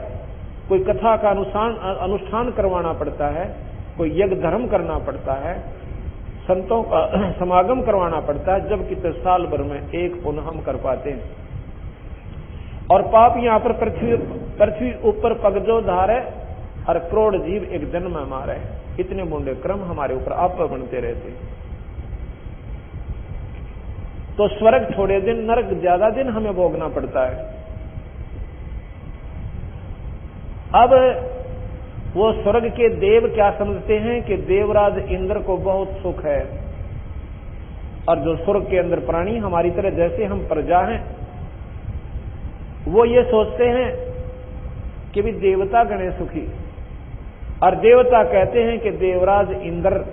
कोई कथा का अनुष्ठान करवाना पड़ता है, कोई यज्ञ धर्म करना पड़ता है, संतों का समागम करवाना पड़ता है, जबकि तो साल भर में एक पुण्य हम कर पाते हैं। और पाप यहां पर पृथ्वी ऊपर पगजो धारे और करोड़ जीव एक जन्म में मारे। इतने मुंडे क्रम हमारे ऊपर आप बनते रहते। तो स्वर्ग थोड़े दिन, नरक ज्यादा दिन हमें भोगना पड़ता है। अब वो स्वर्ग के देव क्या समझते हैं कि देवराज इंद्र को बहुत सुख है, और जो स्वर्ग के अंदर प्राणी हमारी तरह जैसे हम प्रजा हैं, वो ये सोचते हैं कि भी देवता गणे सुखी। और देवता कहते हैं कि देवराज इंद्र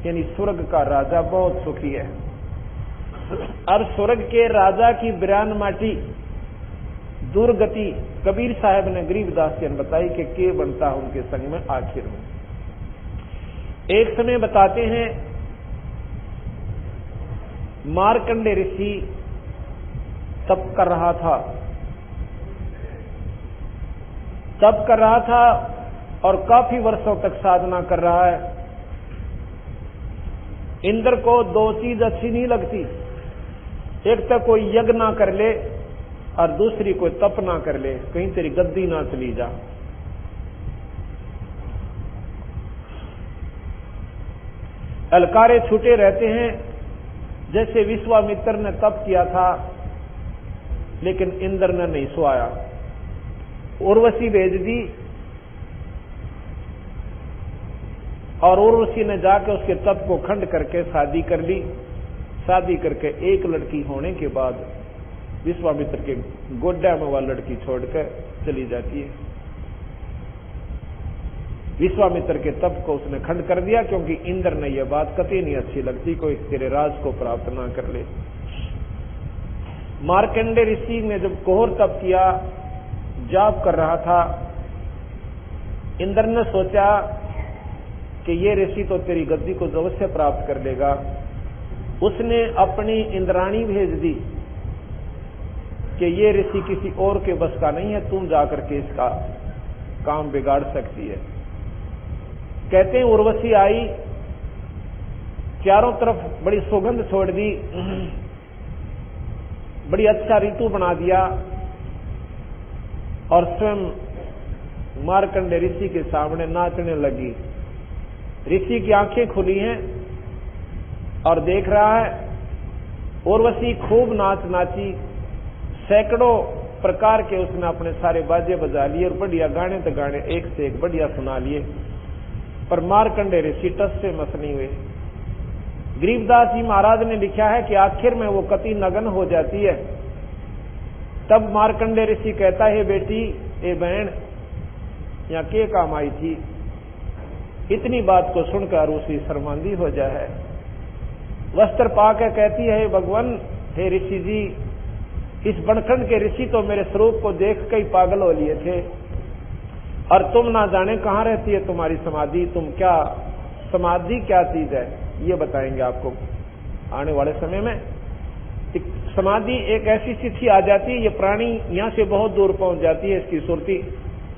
यानी स्वर्ग का राजा बहुत सुखी है। और स्वर्ग के राजा की बिरान माटी दुर्गति कबीर साहब ने गरीबदास जी ने बताई कि के बनता है उनके संग में आखिर में। एक समय बताते हैं मार्कंडे ऋषि तप कर रहा था और काफी वर्षों तक साधना कर रहा है। इंद्र को 2 चीज अच्छी नहीं लगती, एक तो कोई यज्ञ ना कर ले और दूसरी कोई तप ना कर ले, कहीं तेरी गद्दी ना चली जा। अलकारे छूटे रहते हैं, जैसे विश्वामित्र ने तप किया था लेकिन इंद्र ने नहीं सुहाया, उर्वशी भेज दी और उर्वशी ने जाकर उसके तप को खंड करके शादी कर ली। शादी करके एक लड़की होने के बाद विश्वामित्र के गोड्डा में वह लड़की छोड़कर चली जाती है। विश्वामित्र के तप को उसने खंड कर दिया, क्योंकि इंद्र ने यह बात कतई नहीं अच्छी लगती कोई तेरे राज को प्राप्त ना कर ले। मार्कंडेय ऋषि ने जब घोर तप किया, जाप कर रहा था, इंद्र ने सोचा कि ये ऋषि तो तेरी गद्दी को अवश्य प्राप्त कर लेगा। उसने अपनी इंद्राणी भेज दी कि ये ऋषि किसी और के बस का नहीं है, तुम जाकर के इसका काम बिगाड़ सकती है। कहते हैं उर्वशी आई, चारों तरफ बड़ी सुगंध छोड़ दी, बड़ी अच्छा ऋतु बना दिया और स्वयं मार्कंडेय ऋषि के सामने नाचने लगी। ऋषि की आंखें खुली हैं और देख रहा है। उर्वशी खूब नाच नाची, सैकड़ों प्रकार के उसने अपने सारे बाजे बजा लिए और बढ़िया गाने तो गाने एक से एक बढ़िया सुना लिए, पर मार्कंडेय ऋषि टस से मस नहीं हुए। गरीबदास जी महाराज ने लिखा है कि आखिर में वो कति नगन हो जाती है। तब मार्कंडेय ऋषि कहता है, बेटी ए बहन यहाँ के काम आई थी। इतनी बात को सुनकर उसी शर्मांदी हो जाए, वस्त्र पाकर कहती है, भगवान हे ऋषि जी, इस बनखंड के ऋषि तो मेरे स्वरूप को देख कर ही पागल हो लिए थे, और तुम ना जाने कहाँ रहती है तुम्हारी समाधि, तुम क्या समाधि क्या चीज है ये बताएंगे आपको आने वाले समय में। समाधि एक ऐसी स्थिति आ जाती है, ये प्राणी यहाँ से बहुत दूर पहुंच जाती है इसकी सुरती,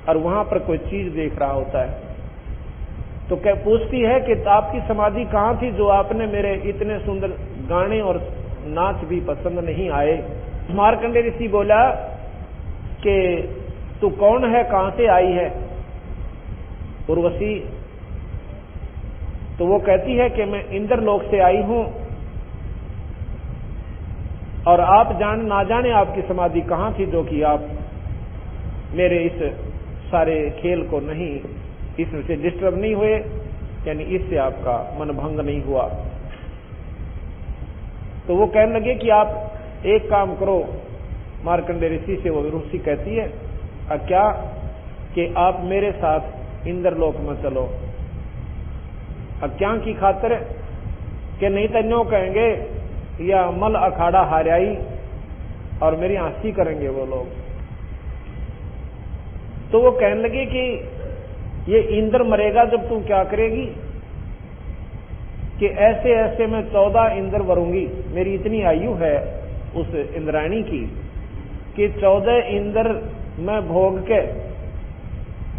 और वहां पर कोई चीज देख रहा होता है, तो क्या पूछती है कि आपकी समाधि कहाँ थी जो आपने मेरे इतने सुंदर गाने और नाच भी पसंद नहीं आए। मार्कंडेय ऋषि बोला कि तू कौन है, कहां से आई है उर्वशी? तो वो कहती है कि मैं इंद्रलोक से आई हूं, और आप ना जाने आपकी समाधि कहां थी जो कि आप मेरे इस सारे खेल को नहीं, इसमें से डिस्टर्ब नहीं हुए, यानी इससे आपका मन भंग नहीं हुआ। तो वो कहने लगे कि आप एक काम करो, मार्कंडेय ऋषि से वो ऋषि कहती है, क्या कि आप मेरे साथ इंद्रलोक में चलो। क्या की खातिर कि नहीं तो न्यों कहेंगे या मल अखाड़ा हाराई और मेरी हंसी करेंगे वो लोग। तो वो कहने लगे कि ये इंद्र मरेगा जब तुम क्या करेगी? कि ऐसे ऐसे मैं 14 इंद्र वरूंगी, मेरी इतनी आयु है उस इंद्राणी की कि 14 इंद्र मैं भोग के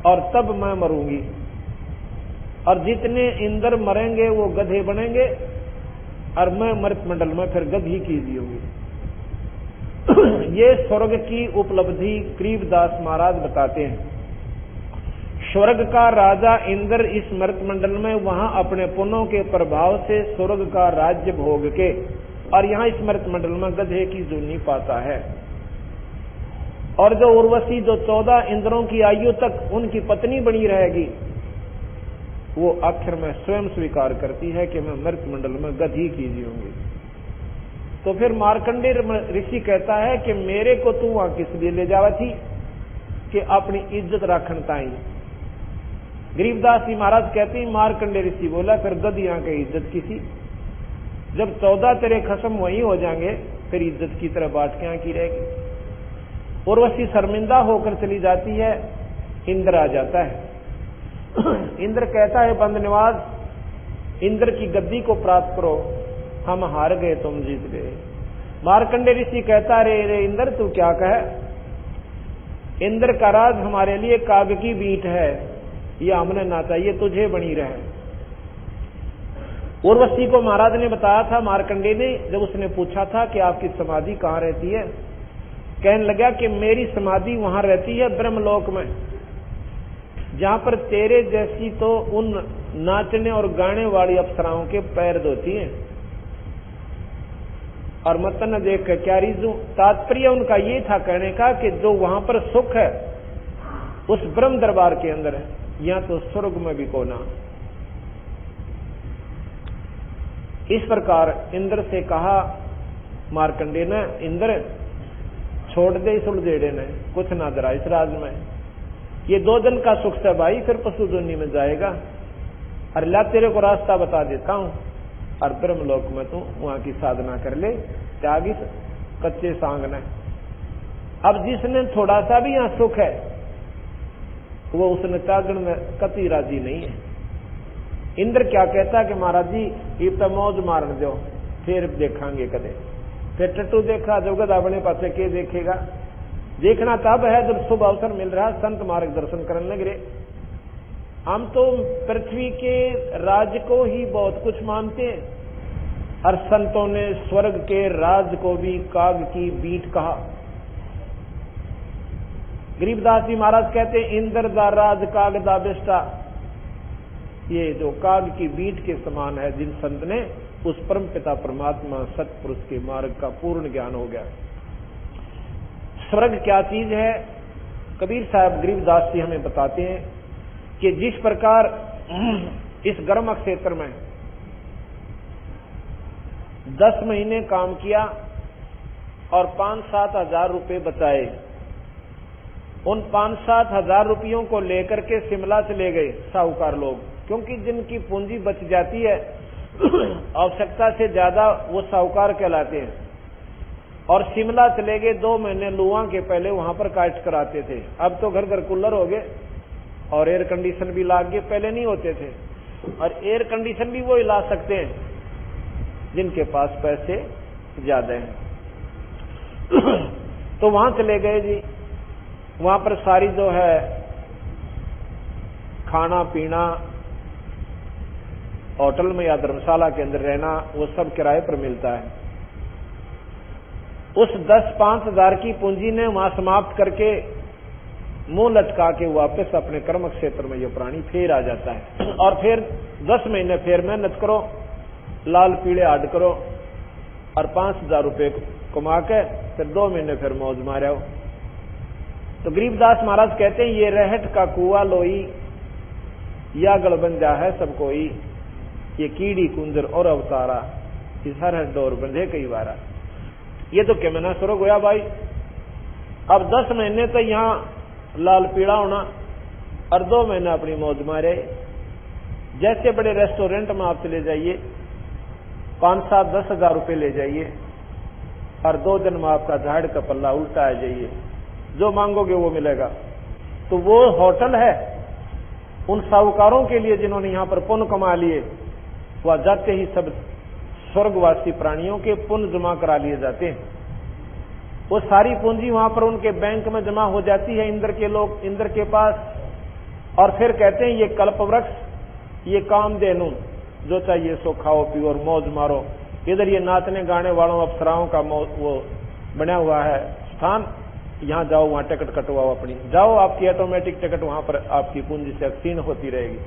और तब मैं मरूंगी, और जितने इंद्र मरेंगे वो गधे बनेंगे और मैं मृत मंडल में फिर गधी की जीऊंगी। ये स्वर्ग की उपलब्धि गरीबदास महाराज बताते हैं। स्वर्ग का राजा इंद्र इस मृत मंडल में वहां अपने पुण्यों के प्रभाव से स्वर्ग का राज्य भोग के, और यहां इस मृत मंडल में गधे की जूनी पाता है। और जो उर्वशी जो 14 इंद्रों की आयु तक उनकी पत्नी बनी रहेगी, वो आखिर में स्वयं स्वीकार करती है कि मैं मृत मंडल में गधी की जीऊंगी। तो फिर मार्कंडेय ऋषि कहता है कि मेरे को तू वहां किस लिए ले जावा थी? कि अपनी इज्जत रखन ताई। गरीबदास जी महाराज कहते हैं, मार्कंडेय ऋषि बोला फिर गधियां की इज्जत किसी, जब 14 तेरे खसम वही हो जाएंगे फिर इज्जत की तरह बात क्या की रहेगी। उर्वशी शर्मिंदा होकर चली जाती है, इंद्र आ जाता है। इंद्र कहता है, बंदनिवाज, इंद्र की गद्दी को प्राप्त करो, हम हार गए तुम जीत गए। मार्कंडेय ऋषि कहता, रे इंद्र तू क्या कहे? इंद्र का राज हमारे लिए काग की बीट है, ये हमने ना चाहिए, तुझे बनी रहे। उर्वशी को महाराज ने बताया था, मार्कंडेय ने, जब उसने पूछा था कि आपकी समाधि कहाँ रहती है, कहने लगा कि मेरी समाधि वहां रहती है ब्रह्मलोक में, जहां पर तेरे जैसी तो उन नाचने और गाने वाली अप्सराओं के पैर धोती हैं और मत न देख कर क्या रीजू। तात्पर्य उनका ये था कहने का कि जो वहां पर सुख है उस ब्रह्म दरबार के अंदर है, या तो स्वर्ग में भी कोना। इस प्रकार इंद्र से कहा मार्कंडेय ने, इंद्र छोड़ दे इस उलझेड़े ने, कुछ ना दरा इस राज में, ये 2 दिन का सुख से भाई फिर पशु दुनिया में जाएगा। अरे ला तेरे को रास्ता बता देता हूं, और ब्रह्मलोक में तू वहां की साधना कर ले, त्याग इस कच्चे सांग ने। अब जिसने थोड़ा सा भी यहां सुख है वो उसने त्यागण में कति राजी नहीं है। इंद्र क्या कहता कि महाराज जी ये तो मौज मारन दो, फिर देखांगे कदे। फिर टट्टू देखा जब गदा अपने पासे के देखेगा। देखना तब है जब शुभ अवसर मिल रहा, संत मार्ग दर्शन करने लग रहे। हम तो पृथ्वी के राज को ही बहुत कुछ मानते हैं, और संतों ने स्वर्ग के राज को भी काग की बीट कहा। गरीबदास जी महाराज कहते हैं इंद्र दा राज काग दा बेष्टा, ये जो काग की बीट के समान है। जिन संत ने उस परम पिता परमात्मा सतपुरुष के मार्ग का पूर्ण ज्ञान हो गया। स्वर्ग क्या चीज है? कबीर साहब गरीबदास जी हमें बताते हैं कि जिस प्रकार इस गर्म क्षेत्र में 10 महीने काम किया और 5-7 हजार रुपए बचाए, उन 5-7 हजार रुपयों को लेकर के शिमला चले गए साहूकार लोग, क्योंकि जिनकी पूंजी बच जाती है आवश्यकता से ज्यादा वो साहूकार कहलाते हैं। और शिमला चले गए, 2 महीने लुआ के पहले वहां पर काट कराते थे। अब तो घर घर कूलर हो गए और एयर कंडीशन भी लाग गए, पहले नहीं होते थे। और एयर कंडीशन भी वो ला सकते हैं जिनके पास पैसे ज्यादा हैं। तो वहां चले गए जी, वहां पर सारी जो है खाना पीना, होटल में या धर्मशाला के अंदर रहना, वो सब किराए पर मिलता है। उस 10-5 हजार की पूंजी ने वहां समाप्त करके मुंह लटका के वापस अपने कर्म क्षेत्र में ये प्राणी फिर आ जाता है। और फिर 10 महीने फिर मेहनत करो, लाल पीले हाड करो, और 5,000 रुपये कमा के फिर 2 महीने फिर मौज मारे हो। तो गरीबदास महाराज कहते हैं ये रहट का कुआ लोई, या गलबंजा है सब कोई, ये कीड़ी कुंदर और अवतारा, इस हर डोर बंधे कई बारा। ये तो क्या मैंने स्वर्ग होया भाई। अब 10 महीने तो यहां लाल पीड़ा होना और 2 महीने अपनी मौज मारे। जैसे बड़े रेस्टोरेंट में आप चले जाइए, 5-7-10 हजार रुपये ले जाइए और 2 दिन में आपका झाड़ का पल्ला उल्टा आ जाइए, जो मांगोगे वो मिलेगा। तो वो होटल है उन साहूकारों के लिए जिन्होंने यहां पर पुण्य कमा लिए। वह जाते ही सब स्वर्गवासी प्राणियों के पुण्य जमा करा लिए जाते हैं। वो सारी पूंजी वहां पर उनके बैंक में जमा हो जाती है इंद्र के लोग, इंद्र के पास। और फिर कहते हैं ये कल्पवृक्ष, ये कामधेनु, जो चाहिए सो खाओ पियो और मौज मारो। इधर ये नाचने गाने वालों अप्सराओं का वो बना हुआ है स्थान, यहां जाओ, वहां टिकट कटवाओ अपनी, जाओ, आपकी ऑटोमेटिक टिकट वहां पर आपकी पूंजी से क्षीण होती रहेगी।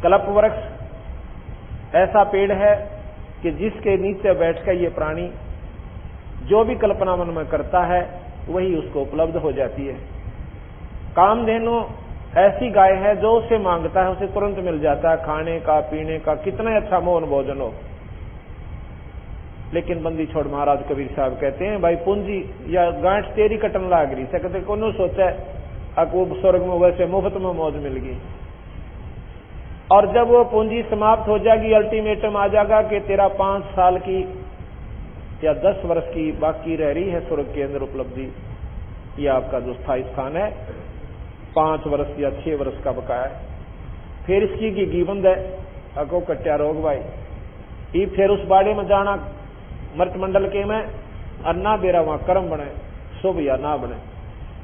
कल्पवृक्ष ऐसा पेड़ है कि जिसके नीचे बैठकर ये प्राणी जो भी कल्पना मन में करता है वही उसको उपलब्ध हो जाती है। कामधेनु ऐसी गाय है जो उसे मांगता है उसे तुरंत मिल जाता है, खाने का पीने का कितना अच्छा मोहन भोजन हो। लेकिन बंदी छोड़ महाराज कबीर साहब कहते हैं भाई पूंजी या गांठ तेरी कटन लाग रही से, कहते कौन सोचा अकूब स्वर्ग में वैसे मुफ्त में मौज मिल गई। और जब वो पूंजी समाप्त हो जाएगी, अल्टीमेटम आ जाएगा कि तेरा 5 साल की या 10 वर्ष की बाकी रह रही है स्वर्ग के अंदर उपलब्धि, यह आपका जो स्थायी स्थान है 5 वर्ष या 6 वर्ष का बकाया है। फिर इसकी गी बंद है, अको कट्या रोग भाई, ये फिर उस बाड़े में जाना मर्त मंडल के में, और ना बेरा वहां कर्म बने, शुभ या ना बने।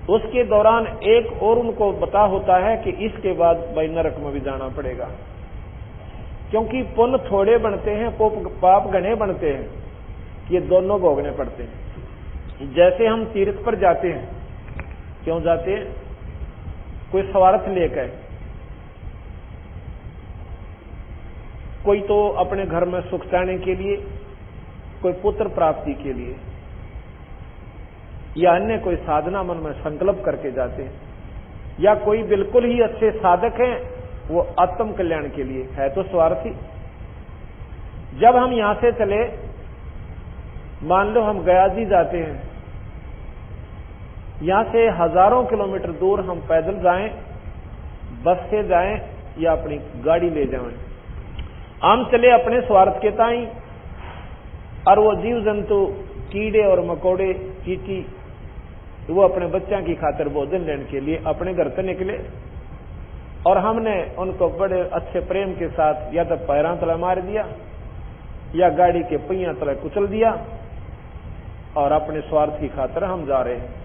उसके दौरान एक और उनको बता होता है कि इसके बाद भाई नरक में भी जाना पड़ेगा, क्योंकि पुण्य थोड़े बनते हैं, पाप घने बनते हैं, ये दोनों भोगने पड़ते हैं। जैसे हम तीर्थ पर जाते हैं, क्यों जाते हैं? कोई स्वार्थ लेकर, कोई तो अपने घर में सुख चाहने के लिए, कोई पुत्र प्राप्ति के लिए, या अन्य कोई साधना मन में संकल्प करके जाते हैं, या कोई बिल्कुल ही अच्छे साधक हैं वो आत्म कल्याण के लिए, है तो स्वार्थी। जब हम यहां से चले, मान लो हम गया जी जाते हैं यहां से हजारों किलोमीटर दूर हम पैदल जाएं, बस से जाएं या अपनी गाड़ी ले जाएं, हम चले अपने स्वार्थ के ताई, और वो जीव जंतु कीड़े और मकोड़े चींटी वो अपने बच्चों की खातिर भोजन लेने के लिए अपने घर से निकले, और हमने उनको बड़े अच्छे प्रेम के साथ या तो पैरों तले मार दिया या गाड़ी के पहिया तले कुचल दिया, और अपने स्वार्थ की खातिर हम जा रहे हैं।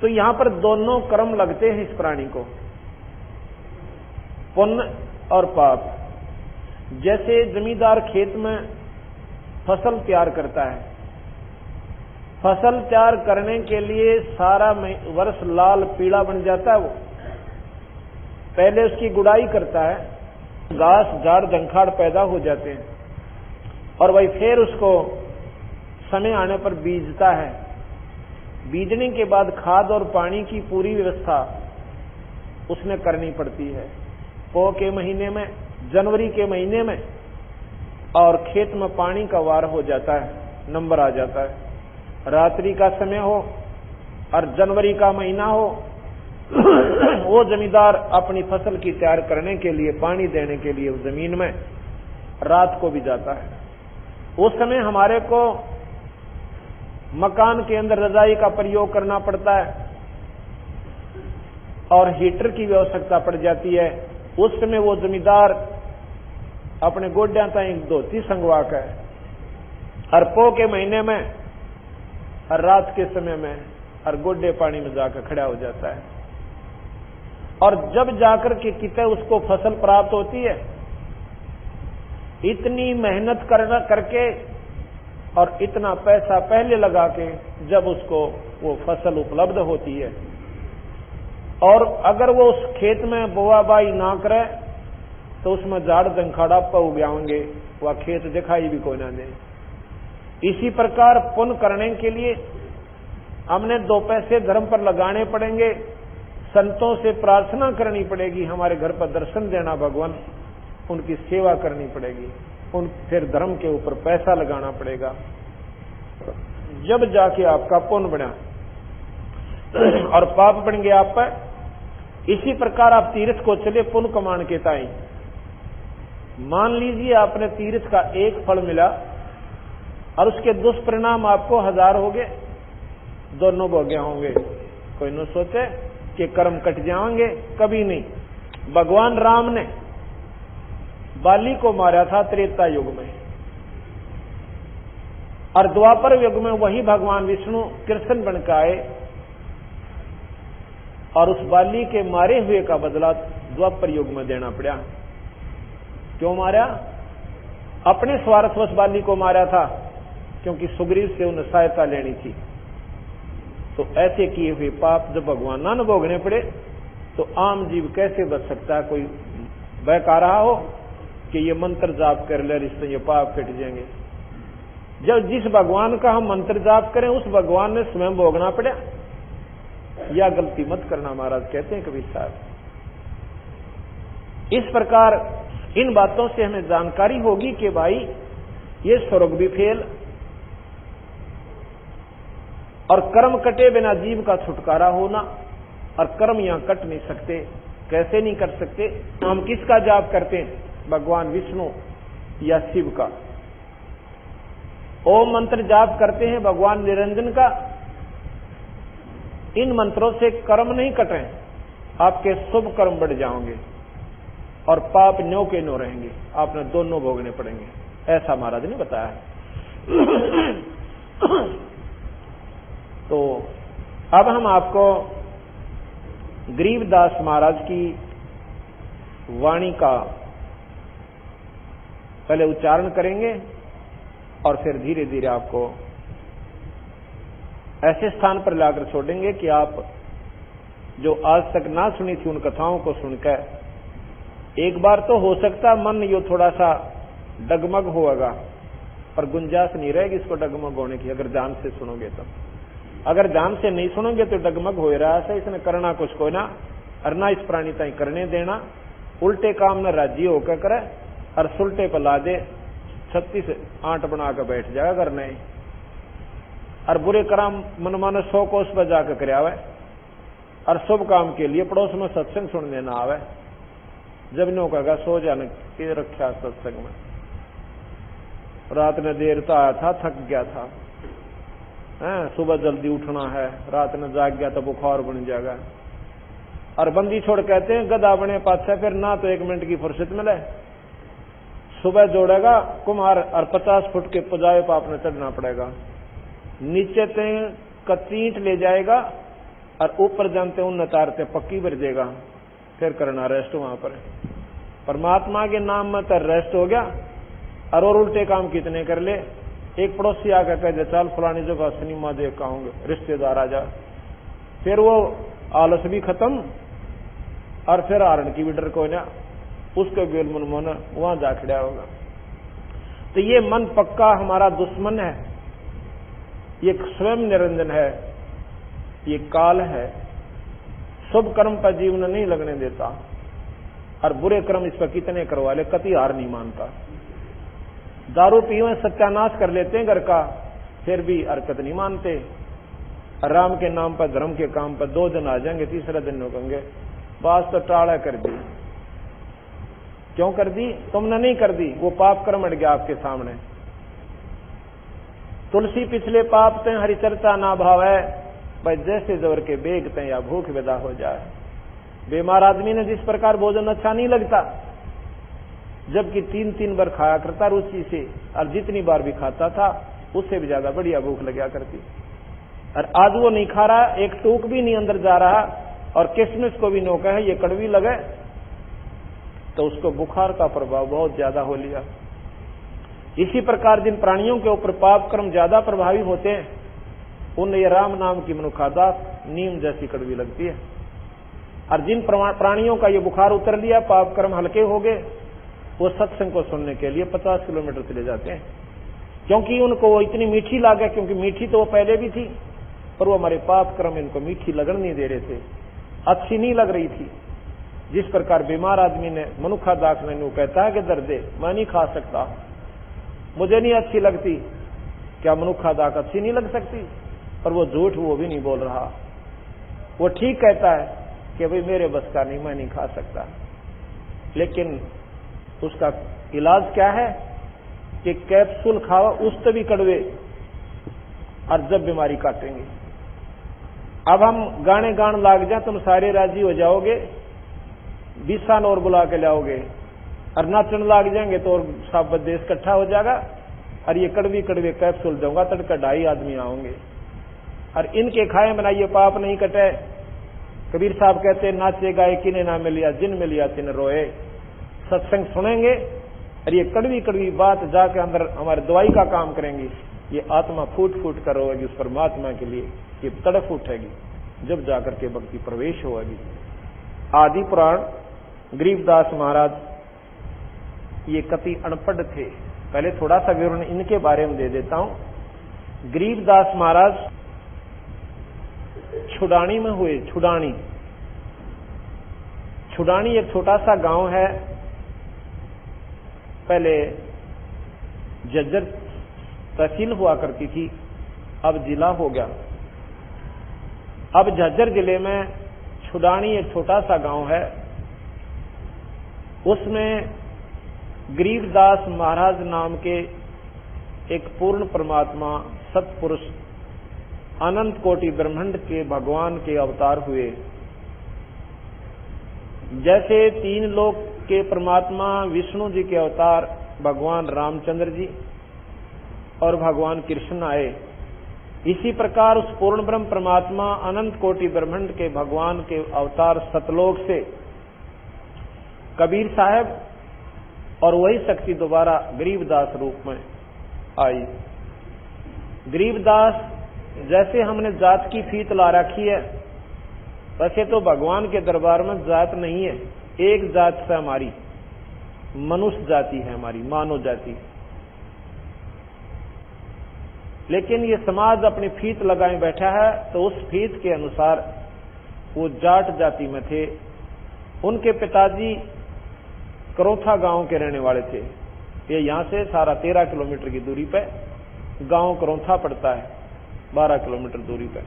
तो यहां पर दोनों कर्म लगते हैं इस प्राणी को, पुण्य और पाप। जैसे जमींदार खेत में फसल तैयार करता है, फसल तैयार करने के लिए सारा वर्ष लाल पीला बन जाता है, वो पहले उसकी गुड़ाई करता है, घास झाड़ झंखाड़ पैदा हो जाते हैं, और वही फिर उसको समय आने पर बीजता है। बीजने के बाद खाद और पानी की पूरी व्यवस्था उसने करनी पड़ती है। पौ के महीने में, जनवरी के महीने में, और खेत में पानी का वार हो जाता है, नंबर आ जाता है, रात्रि का समय हो और जनवरी का महीना हो, वो जमींदार अपनी फसल की तैयार करने के लिए, पानी देने के लिए उस जमीन में रात को भी जाता है। उस समय हमारे को मकान के अंदर रजाई का प्रयोग करना पड़ता है और हीटर की भी आवश्यकता पड़ जाती है। उस समय वो जमींदार अपने गोड्या ताई धोती संगवा कर और पो के महीने में और रात के समय में और गोड्डे पानी में जाकर खड़ा हो जाता है, और जब जाकर के किते उसको फसल प्राप्त होती है, इतनी मेहनत करके और इतना पैसा पहले लगा के जब उसको वो फसल उपलब्ध होती है, और अगर वो उस खेत में बोआबाई ना करे तो उसमें झाड़ जंखाड़ा पौ गयाओंगे, वह खेत दिखाई भी कोई ना दे। इसी प्रकार पुण्य करने के लिए हमने 2 पैसे धर्म पर लगाने पड़ेंगे, संतों से प्रार्थना करनी पड़ेगी, हमारे घर पर दर्शन देना भगवान, उनकी सेवा करनी पड़ेगी, फिर धर्म के ऊपर पैसा लगाना पड़ेगा, जब जाके आपका पुण्य बना और पाप बन गया आप पर। इसी प्रकार आप तीर्थ को चले पुण्य कमाने के ताई। मान लीजिए आपने तीर्थ का एक फल मिला और उसके दुष्परिणाम आपको 1000 हो गए, दोनों भोगे होंगे। कोई न सोचे कि कर्म कट जाएंगे, कभी नहीं। भगवान राम ने बाली को मारा था त्रेता युग में, और द्वापर युग में वही भगवान विष्णु कृष्ण बनकर आए और उस बाली के मारे हुए का बदला द्वापर युग में देना पड़ा। क्यों मारा? अपने स्वार्थवश बाली को मारा था, क्योंकि सुग्रीव से उन्हें सहायता लेनी थी। तो ऐसे किए हुए पाप जब भगवान ना भोगने पड़े तो आम जीव कैसे बच सकता है? कोई बहका रहा हो कि ये मंत्र जाप कर ले, इससे ये पाप कट जाएंगे। जब जिस भगवान का हम मंत्र जाप करें उस भगवान ने स्वयं भोगना पड़ा, या गलती मत करना महाराज कहते हैं कबीर साहब। इस प्रकार इन बातों से हमें जानकारी होगी कि भाई ये स्वर्ग भी फेल, और कर्म कटे बिना जीव का छुटकारा होना, और कर्म यहां कट नहीं सकते। कैसे नहीं कर सकते? हम किसका जाप करते हैं? भगवान विष्णु या शिव का। ओम मंत्र जाप करते हैं भगवान निरंजन का। इन मंत्रों से कर्म नहीं कटे, आपके शुभ कर्म बढ़ जाओगे और पाप न्यो के न्यो रहेंगे, आपने दोनों भोगने पड़ेंगे। ऐसा महाराज ने बताया है। तो अब हम आपको गरीबदास महाराज की वाणी का पहले उच्चारण करेंगे और फिर धीरे धीरे आपको ऐसे स्थान पर लाकर छोड़ेंगे कि आप जो आज तक ना सुनी थी उन कथाओं को सुनकर एक बार तो हो सकता मन यो थोड़ा सा डगमग होगा, पर गुंजाइश नहीं रहेगी इसको डगमग होने की अगर ध्यान से सुनोगे तो। अगर ध्यान से नहीं सुनोगे तो डगमग हो रहा है, इसने करना कुछ को ना, और ना इस प्राणी ताई करने देना। उल्टे काम न राजी होकर करे और सुलटे पर ला दे, 36 आंट बना कर बैठ जाएगा। अगर नहीं और बुरे कर्म मनमाने 100 कोस पर जाकर कर आवे और शुभ काम के लिए पड़ोस में सत्संग सुनने ना आवे। जब नो कहेगा सो जाने की रक्षा सत्संग में, रात ने देर तो आया था, थक गया था, सुबह जल्दी उठना है, रात में जाग गया तो बुखार बन जाएगा। और बंदी छोड़ कहते हैं गधा बने पाछा, फिर ना तो 1 मिनट की फुर्सत मिले, सुबह जोड़ेगा कुम्हार और 50 फुट के पुजाए पर आपने चढ़ना पड़ेगा, नीचे ते कच्ची ईंट ले जाएगा और ऊपर जानते उन नतारते पक्की भर देगा, फिर करना रेस्ट वहां पर। परमात्मा के नाम में तो रेस्ट हो गया और उल्टे काम कितने कर ले। एक पड़ोसी आकर कह दे चल फलानी जगह सिनेमा देख आऊंगे, रिश्तेदार आ जा, फिर वो आलस भी खत्म और फिर आरण की भी डर को ना, उसके बेल मन वहां जा खड़ा होगा। तो ये मन पक्का हमारा दुश्मन है, ये स्वयं निरंजन है, ये काल है, शुभ कर्म पर जीवन नहीं लगने देता और बुरे कर्म इस पर कितने करवा ले, कति हार नहीं मानता। दारू पीवे सत्यानाश कर लेते हैं घर का, फिर भी हरकत नहीं मानते। राम के नाम पर धर्म के काम पर 2 दिन आ जाएंगे, तीसरा दिन कहेंगे बात तो टाड़ा कर दी। क्यों कर दी? तुमने नहीं कर दी, वो पाप कर्म अड़ गया आपके सामने। तुलसी पिछले पाप ते हरि चर्चा ना भावे, भाई जैसे जोर के बेगते या भूख विदा हो जाए। बीमार आदमी ने जिस प्रकार भोजन अच्छा नहीं लगता, जबकि 3-3 बार खाया करता रुचि से, और जितनी बार भी खाता था उससे भी ज्यादा बढ़िया भूख लगा करती। और आज वो नहीं खा रहा, एक टूक भी नहीं अंदर जा रहा, और किशमिश को भी नोका है ये कड़वी लगे, तो उसको बुखार का प्रभाव बहुत ज्यादा हो लिया। इसी प्रकार जिन प्राणियों के ऊपर पाप कर्म ज्यादा प्रभावी होते हैं, उन्हें ये राम नाम की मनुखादा नीम जैसी कड़वी लगती है। और जिन प्राणियों का ये बुखार उतर लिया, पाप कर्म हल्के हो गए, वो सत्संग को सुनने के लिए 50 किलोमीटर चले जाते हैं, क्योंकि उनको वो इतनी मीठी लागे, क्योंकि मीठी तो वो पहले भी थी, पर वो हमारे पाप कर्म इनको मीठी लगन नहीं दे रहे थे, अच्छी नहीं लग रही थी। जिस प्रकार बीमार आदमी ने मनुखा दाख ने कहता है कि दर्दे मैं नहीं खा सकता, मुझे नहीं अच्छी लगती, क्या मनुखा दाख अच्छी नहीं लग सकती? पर वो झूठ वो भी नहीं बोल रहा, वो ठीक कहता है कि भाई मेरे बस का नहीं, मैं नहीं खा सकता। लेकिन उसका इलाज क्या है कि कैप्सूल खाओ, उससे भी कड़वे, और जब बीमारी काटेंगे। अब हम गाने गान लाग जाए, तुम सारे राजी हो जाओगे, 20 साल और बुला के लाओगे, और नाचन लाग जाएंगे तो और सब देश इकट्ठा हो जाएगा, और ये कड़वी कड़वे कैप्सूल दूंगा, तड़का 2.5 आदमी आओगे, और इनके खाए बनाइए पाप नहीं कटे। कबीर साहब कहते नाचे गाए किने ना मिलिया, जिन मिलिया तिन रोए। सत्संग सुनेंगे और ये कड़वी कड़वी बात जाके अंदर हमारे दवाई का काम करेंगी, ये आत्मा फूट फूट कर रोएगी उस परमात्मा के लिए, ये तड़फ उठेगी, जब जाकर के भक्ति प्रवेश होगी। आदि पुराण गरीबदास महाराज ये कति अनपढ़ थे, पहले थोड़ा सा विवरण इनके बारे में दे देता हूं। गरीबदास महाराज छुडानी में हुए। छुडानी एक छोटा सा गांव है, पहले जज्जर तहसील हुआ करती थी, अब जिला हो गया। अब झज्जर जिले में छुडानी एक छोटा सा गांव है, उसमें गरीबदास महाराज नाम के एक पूर्ण परमात्मा सत्पुरुष अनंत कोटि ब्रह्मांड के भगवान के अवतार हुए। जैसे 3 लोक के परमात्मा विष्णु जी के अवतार भगवान रामचंद्र जी और भगवान कृष्ण आए, इसी प्रकार उस पूर्ण ब्रह्म परमात्मा अनंत कोटि ब्रह्मांड के भगवान के अवतार सतलोक से कबीर साहब और वही शक्ति दोबारा गरीबदास रूप में आई। गरीबदास जैसे हमने जात की फीत ला रखी है, वैसे तो भगवान के दरबार में जात नहीं है, एक जात से हमारी मनुष्य जाति है, हमारी मानव जाति। लेकिन ये समाज अपनी फीत लगाए बैठा है, तो उस फीत के अनुसार वो जाट जाति में थे। उनके पिताजी करौथा गांव के रहने वाले थे। ये यहां से सारा 13 किलोमीटर की दूरी पे गांव करौथा पड़ता है। 12 किलोमीटर दूरी पर।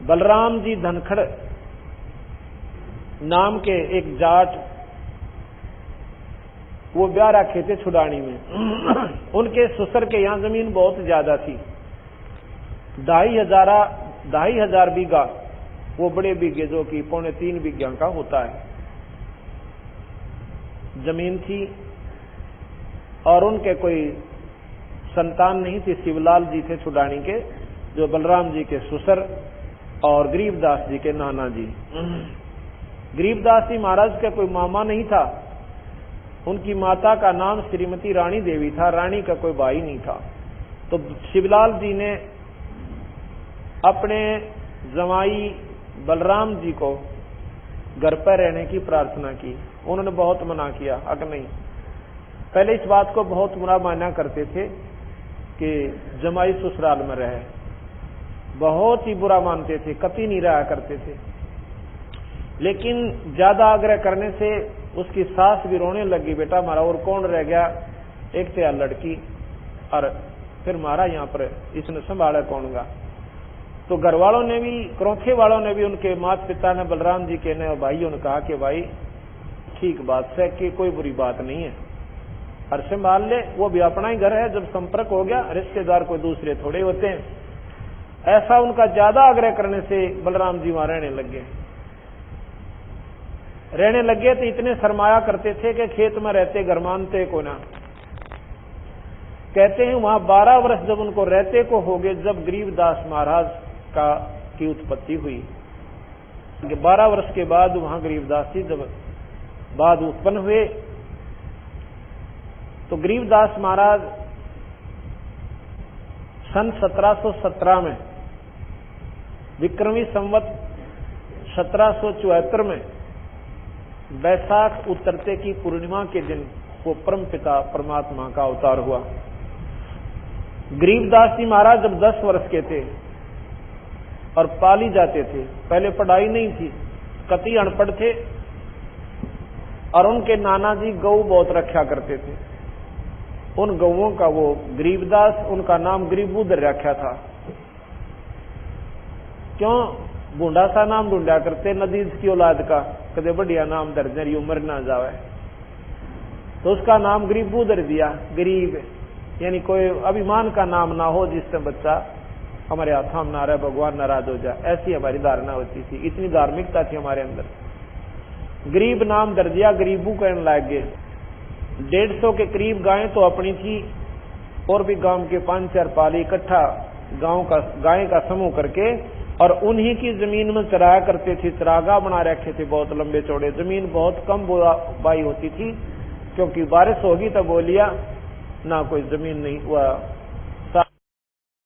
बलराम जी धनखड़ नाम के एक जाट, वो ब्याह रखे थे छुडानी में। उनके ससुर के यहां जमीन बहुत ज्यादा थी, 2,500 बीघा, वो बड़े बीघे जो कि 3.25 बीघा का होता है जमीन थी। और उनके कोई संतान नहीं थी। शिवलाल जी थे छुडानी के, जो बलराम जी के ससुर और गरीबदास जी के नाना जी। गरीबदास जी महाराज का कोई मामा नहीं था। उनकी माता का नाम श्रीमती रानी देवी था, रानी का कोई भाई नहीं था। तो शिवलाल जी ने अपने जमाई बलराम जी को घर पर रहने की प्रार्थना की। उन्होंने बहुत मना किया, अगर नहीं, पहले इस बात को बहुत बुरा माना करते थे कि जमाई ससुराल में रहे, बहुत ही बुरा मानते थे, कतई नहीं रहा करते थे। लेकिन ज्यादा आग्रह करने से उसकी सास भी रोने लगी, बेटा हमारा और कौन रह गया, एक तो लड़की और फिर मारा यहाँ पर, इसने संभाला कौनगा। तो घर वालों ने भी, क्रोखे वालों ने भी, उनके माता पिता ने, बलराम जी के ने, भाइयों ने कहा कि भाई ठीक बात है कि कोई बुरी बात नहीं है, और संभाल ले, वो भी अपना ही घर है। जब संपर्क हो गया, रिश्तेदार कोई दूसरे थोड़े होते हैं। ऐसा उनका ज्यादा आग्रह करने से बलराम जी वहां रहने लगे तो इतने सरमाया करते थे कि खेत में रहते घर मानते को ना। कहते हैं वहां 12 वर्ष जब उनको रहते को हो गए, जब गरीबदास महाराज की उत्पत्ति हुई। 12 वर्ष के बाद वहां गरीबदास जी जब बाद उत्पन्न हुए, तो गरीबदास महाराज सन 1717 में विक्रमी संवत 1774 में बैसाख उतरते की पूर्णिमा के दिन वो परम पिता परमात्मा का अवतार हुआ। गरीबदास जी महाराज जब 10 वर्ष के थे और पाली जाते थे, पहले पढ़ाई नहीं थी, कतई अनपढ़ थे, और उनके नाना जी गऊ बहुत रखा करते थे। उन गऊओं का वो गरीबदास, उनका नाम गरीबूदर रखा था। क्यों? बूढ़ा सा नाम ढूंढा करते नदी की औलाद का, कदे बढ़िया नाम दर्जन उम्र ना जावे, तो उसका नाम गरीबूदर दिया। गरीब यानी कोई अभिमान का नाम ना हो, जिससे बच्चा हमारे हाथ में ना रहे, भगवान नाराज हो जाए, ऐसी हमारी धारणा होती थी। इतनी धार्मिकता थी हमारे अंदर। गरीब नाम दर दिया, गरीबू कहने लग गए। 150 के करीब गायें तो अपनी थी, और भी गांव के 5-4 पाली इकट्ठा गांव का गाय का समूह करके, और उन्हीं की जमीन में चराया करते थे। चरागा बना रखे थे बहुत लंबे चौड़े। जमीन बहुत कम बुआई होती थी, क्योंकि बारिश होगी तब बोलिया ना कोई जमीन नहीं हुआ,